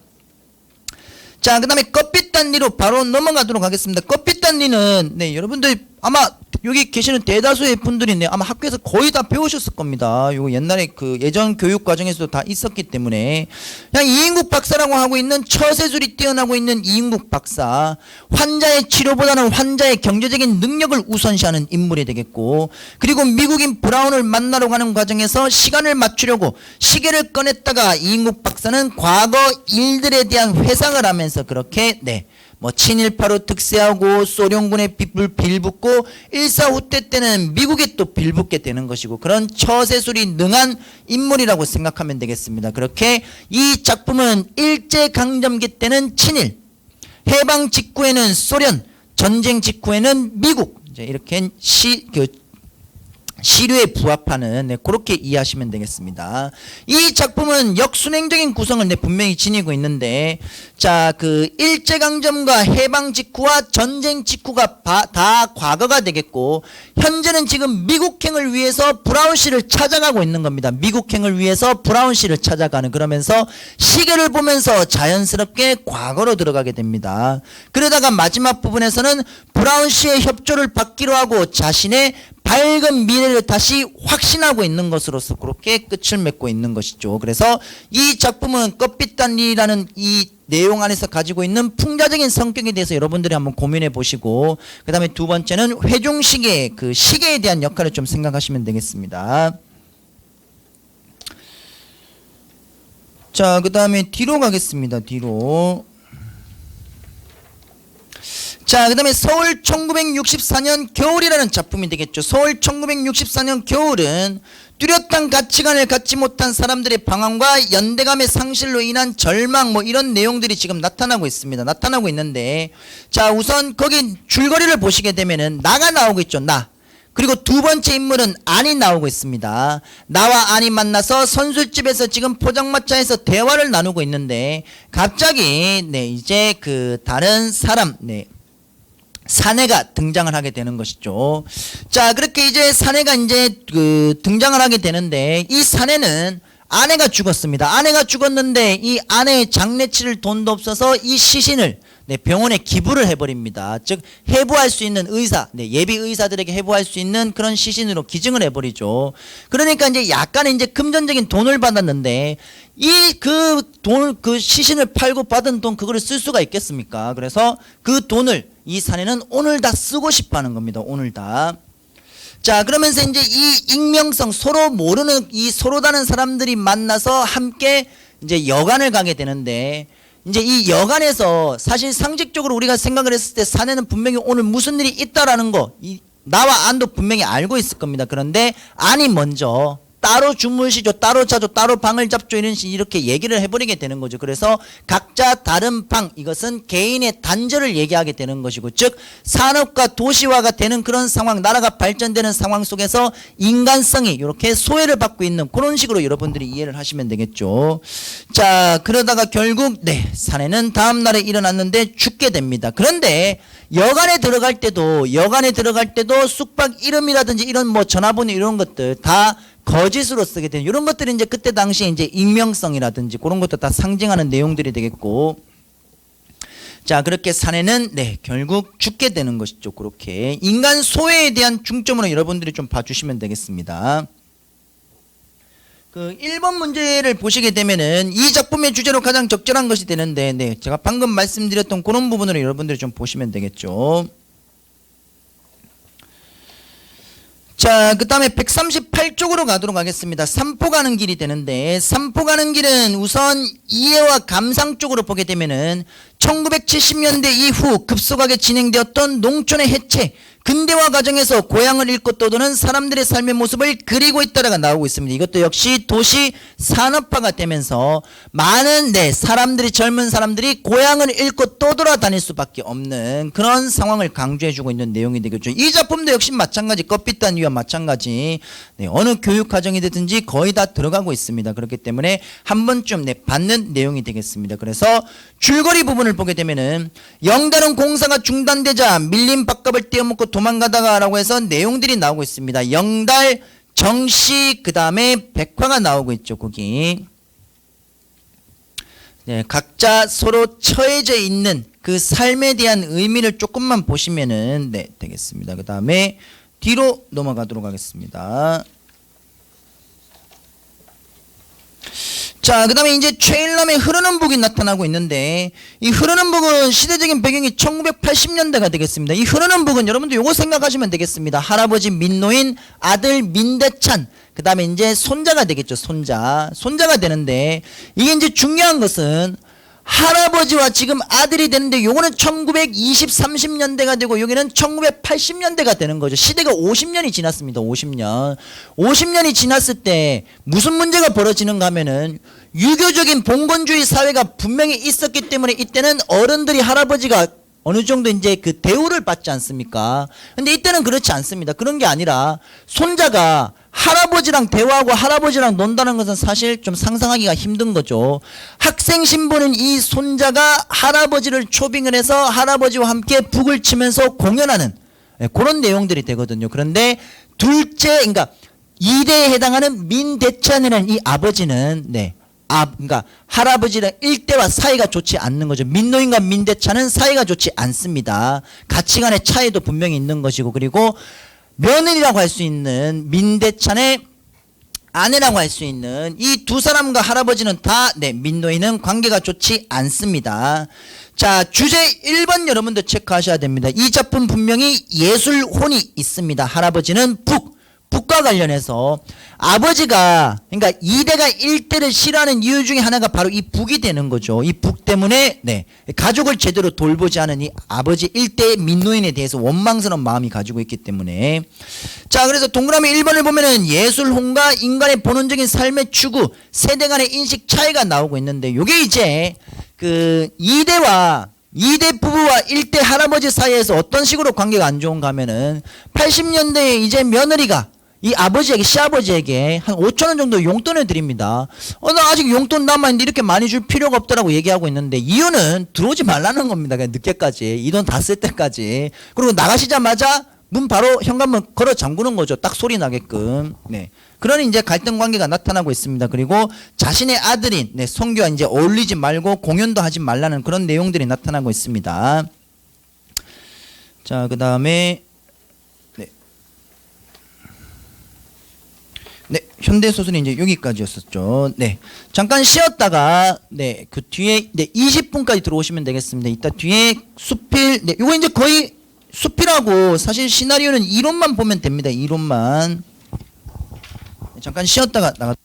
Speaker 1: 자, 그 다음에 껍빛단리로 바로 넘어가도록 하겠습니다. 껍빛단리는 여러분들 아마 여기 계시는 대다수의 분들이 아마 학교에서 거의 다 배우셨을 겁니다. 요거 옛날에 그 예전 교육 과정에서도 다 있었기 때문에. 그냥 이인국 박사라고 하고 있는 처세술이 뛰어나고 있는 이인국 박사, 환자의 치료보다는 환자의 경제적인 능력을 우선시하는 인물이 되겠고, 그리고 미국인 브라운을 만나러 가는 과정에서 시간을 맞추려고 시계를 꺼냈다가 이인국 박사는 과거 일들에 대한 회상을 하면서 그렇게 친일파로 득세하고 소련군의 빚을 빌붙고 일사후퇴 때는 미국에 또 빌붙게 되는 것이고, 그런 처세술이 능한 인물이라고 생각하면 되겠습니다. 그렇게 이 작품은 일제강점기 때는 친일, 해방 직후에는 소련, 전쟁 직후에는 미국, 이렇게 시류에 부합하는 그렇게 이해하시면 되겠습니다. 이 작품은 역순행적인 구성을 분명히 지니고 있는데, 자, 그 일제강점과 해방 직후와 전쟁 직후가 다 과거가 되겠고, 현재는 지금 미국행을 위해서 브라운시를 찾아가고 있는 겁니다. 미국행을 위해서 브라운시를 찾아가는, 그러면서 시계를 보면서 자연스럽게 과거로 들어가게 됩니다. 그러다가 마지막 부분에서는 브라운시의 협조를 받기로 하고 자신의 밝은 미래를 다시 확신하고 있는 것으로서 그렇게 끝을 맺고 있는 것이죠. 그래서 이 작품은 껍빛단리라는 이 내용 안에서 가지고 있는 풍자적인 성격에 대해서 여러분들이 한번 고민해 보시고, 그 다음에 두 번째는 회중시계, 그 시계에 대한 역할을 좀 생각하시면 되겠습니다. 자, 그 다음에 뒤로 가겠습니다. 뒤로. 자, 그 다음에 서울 1964년 겨울이라는 작품이 되겠죠. 서울 1964년 겨울은 뚜렷한 가치관을 갖지 못한 사람들의 방황과 연대감의 상실로 인한 절망, 이런 내용들이 지금 나타나고 있습니다. 나타나고 있는데, 자, 우선 거기 줄거리를 보시게 되면은 나가 나오고 있죠. 나. 그리고 두 번째 인물은 안이 나오고 있습니다. 나와 안이 만나서 선술집에서 지금 포장마차에서 대화를 나누고 있는데, 갑자기 이제 그 다른 사람, 사내가 등장을 하게 되는 것이죠. 자, 그렇게 이제 사내가 이제 등장을 하게 되는데, 이 사내는 아내가 죽었습니다. 아내가 죽었는데 이 아내의 장례 치를 돈도 없어서 이 시신을 병원에 기부를 해버립니다. 즉 해부할 수 있는 의사, 예비 의사들에게 해부할 수 있는 그런 시신으로 기증을 해버리죠. 그러니까 이제 약간의 이제 금전적인 돈을 받았는데, 그 시신을 팔고 받은 돈 그거를 쓸 수가 있겠습니까? 그래서 그 돈을 이 사내는 오늘 다 쓰고 싶어 하는 겁니다. 오늘 다. 자, 그러면서 이제 이 익명성, 서로 모르는 이 서로 다른 사람들이 만나서 함께 이제 여관을 가게 되는데, 이제 이 여관에서 사실 상식적으로 우리가 생각을 했을 때 사내는 분명히 오늘 무슨 일이 있다라는 거, 나와 안도 분명히 알고 있을 겁니다. 그런데 안이 먼저 따로 주무시죠, 따로 자죠, 따로 방을 잡죠, 이렇게 얘기를 해버리게 되는 거죠. 그래서 각자 다른 방, 이것은 개인의 단절을 얘기하게 되는 것이고, 즉 산업과 도시화가 되는 그런 상황, 나라가 발전되는 상황 속에서 인간성이 이렇게 소외를 받고 있는 그런 식으로 여러분들이 이해를 하시면 되겠죠. 자, 그러다가 결국 사내는 다음 날에 일어났는데 죽게 됩니다. 그런데 여관에 들어갈 때도 숙박 이름이라든지 이런 뭐 전화번호 이런 것들 다 거짓으로 쓰게 되는 이런 것들이 이제 그때 당시에 이제 익명성이라든지 그런 것도 다 상징하는 내용들이 되겠고, 자, 그렇게 사내는 결국 죽게 되는 것이죠. 그렇게 인간 소외에 대한 중점으로 여러분들이 좀 봐주시면 되겠습니다. 그 1번 문제를 보시게 되면은 이 작품의 주제로 가장 적절한 것이 되는데, 제가 방금 말씀드렸던 그런 부분으로 여러분들이 좀 보시면 되겠죠. 자, 그 다음에 138쪽으로 가도록 하겠습니다. 삼포 가는 길이 되는데, 삼포 가는 길은 우선 이해와 감상 쪽으로 보게 되면은 1970년대 이후 급속하게 진행되었던 농촌의 해체, 근대화 과정에서 고향을 잃고 떠도는 사람들의 삶의 모습을 그리고 있다라가 나오고 있습니다. 이것도 역시 도시 산업화가 되면서 많은 사람들이, 젊은 사람들이 고향을 잃고 떠돌아다닐 수밖에 없는 그런 상황을 강조해주고 있는 내용이 되겠죠. 이 작품도 역시 마찬가지, 껍빛단 위와 마찬가지 어느 교육 과정이 되든지 거의 다 들어가고 있습니다. 그렇기 때문에 한 번쯤 받는 내용이 되겠습니다. 그래서 줄거리 부분을 보게 되면은 영달은 공사가 중단되자 밀린 밥값을 떼어먹고 도망가다가 라고 해서 내용들이 나오고 있습니다. 영달, 정씨, 그 다음에 백화가 나오고 있죠. 거기 각자 서로 처해져 있는 그 삶에 대한 의미를 조금만 보시면은 되겠습니다. 그 다음에 뒤로 넘어가도록 하겠습니다. 자, 그 다음에 이제 최일남의 흐르는 북이 나타나고 있는데, 이 흐르는 북은 시대적인 배경이 1980년대가 되겠습니다. 이 흐르는 북은 여러분들 요거 생각하시면 되겠습니다. 할아버지 민노인, 아들 민대찬, 그 다음에 이제 손자가 되겠죠. 손자가 되는데, 이게 이제 중요한 것은 할아버지와 지금 아들이 되는데, 요거는 1920, 30년대가 되고 여기는 1980년대가 되는 거죠. 시대가 50년이 지났습니다. 50년이 지났을 때 무슨 문제가 벌어지는가 하면은 유교적인 봉건주의 사회가 분명히 있었기 때문에 이때는 어른들이 할아버지가 어느 정도 이제 그 대우를 받지 않습니까? 근데 이때는 그렇지 않습니다. 그런 게 아니라 손자가 할아버지랑 대화하고 할아버지랑 논다는 것은 사실 좀 상상하기가 힘든 거죠. 학생 신분인 이 손자가 할아버지를 초빙을 해서 할아버지와 함께 북을 치면서 공연하는 그런 내용들이 되거든요. 그런데 둘째, 그러니까 2대에 해당하는 민대찬이라는 이 아버지는 그러니까 할아버지랑 일대와 사이가 좋지 않는 거죠. 민노인과 민대찬은 사이가 좋지 않습니다. 가치관의 차이도 분명히 있는 것이고, 그리고 며느리라고 할 수 있는 민대찬의 아내라고 할 수 있는 이 두 사람과 할아버지는 다 민노인은 관계가 좋지 않습니다. 자, 주제 1번 여러분들 체크하셔야 됩니다. 이 작품 분명히 예술혼이 있습니다. 할아버지는 북과 관련해서 아버지가, 그러니까 2대가 1대를 싫어하는 이유 중에 하나가 바로 이 북이 되는 거죠. 이 북 때문에 가족을 제대로 돌보지 않은 이 아버지 1대의 민노인에 대해서 원망스러운 마음이 가지고 있기 때문에. 자, 그래서 동그라미 1번을 보면은 예술혼과 인간의 본원적인 삶의 추구, 세대 간의 인식 차이가 나오고 있는데, 요게 이제 그 2대 부부와 1대 할아버지 사이에서 어떤 식으로 관계가 안 좋은가 하면은 80년대에 이제 며느리가 이 아버지에게, 시아버지에게 한 5,000원 정도 용돈을 드립니다. 나 아직 용돈 남아있는데 이렇게 많이 줄 필요가 없다라고 얘기하고 있는데, 이유는 들어오지 말라는 겁니다. 그냥 늦게까지, 이 돈 다 쓸 때까지. 그리고 나가시자마자 문 바로 현관문 걸어 잠그는 거죠. 딱 소리 나게끔. 그런 이제 갈등 관계가 나타나고 있습니다. 그리고 자신의 아들인 성규와 이제 어울리지 말고 공연도 하지 말라는 그런 내용들이 나타나고 있습니다. 자, 그 다음에 현대 소설이 이제 여기까지였었죠. 네. 잠깐 쉬었다가 그 뒤에 20분까지 들어오시면 되겠습니다. 이따 뒤에 수필 이거 이제 거의 수필하고 사실 시나리오는 이론만 보면 됩니다. 이론만. 잠깐 쉬었다가 나가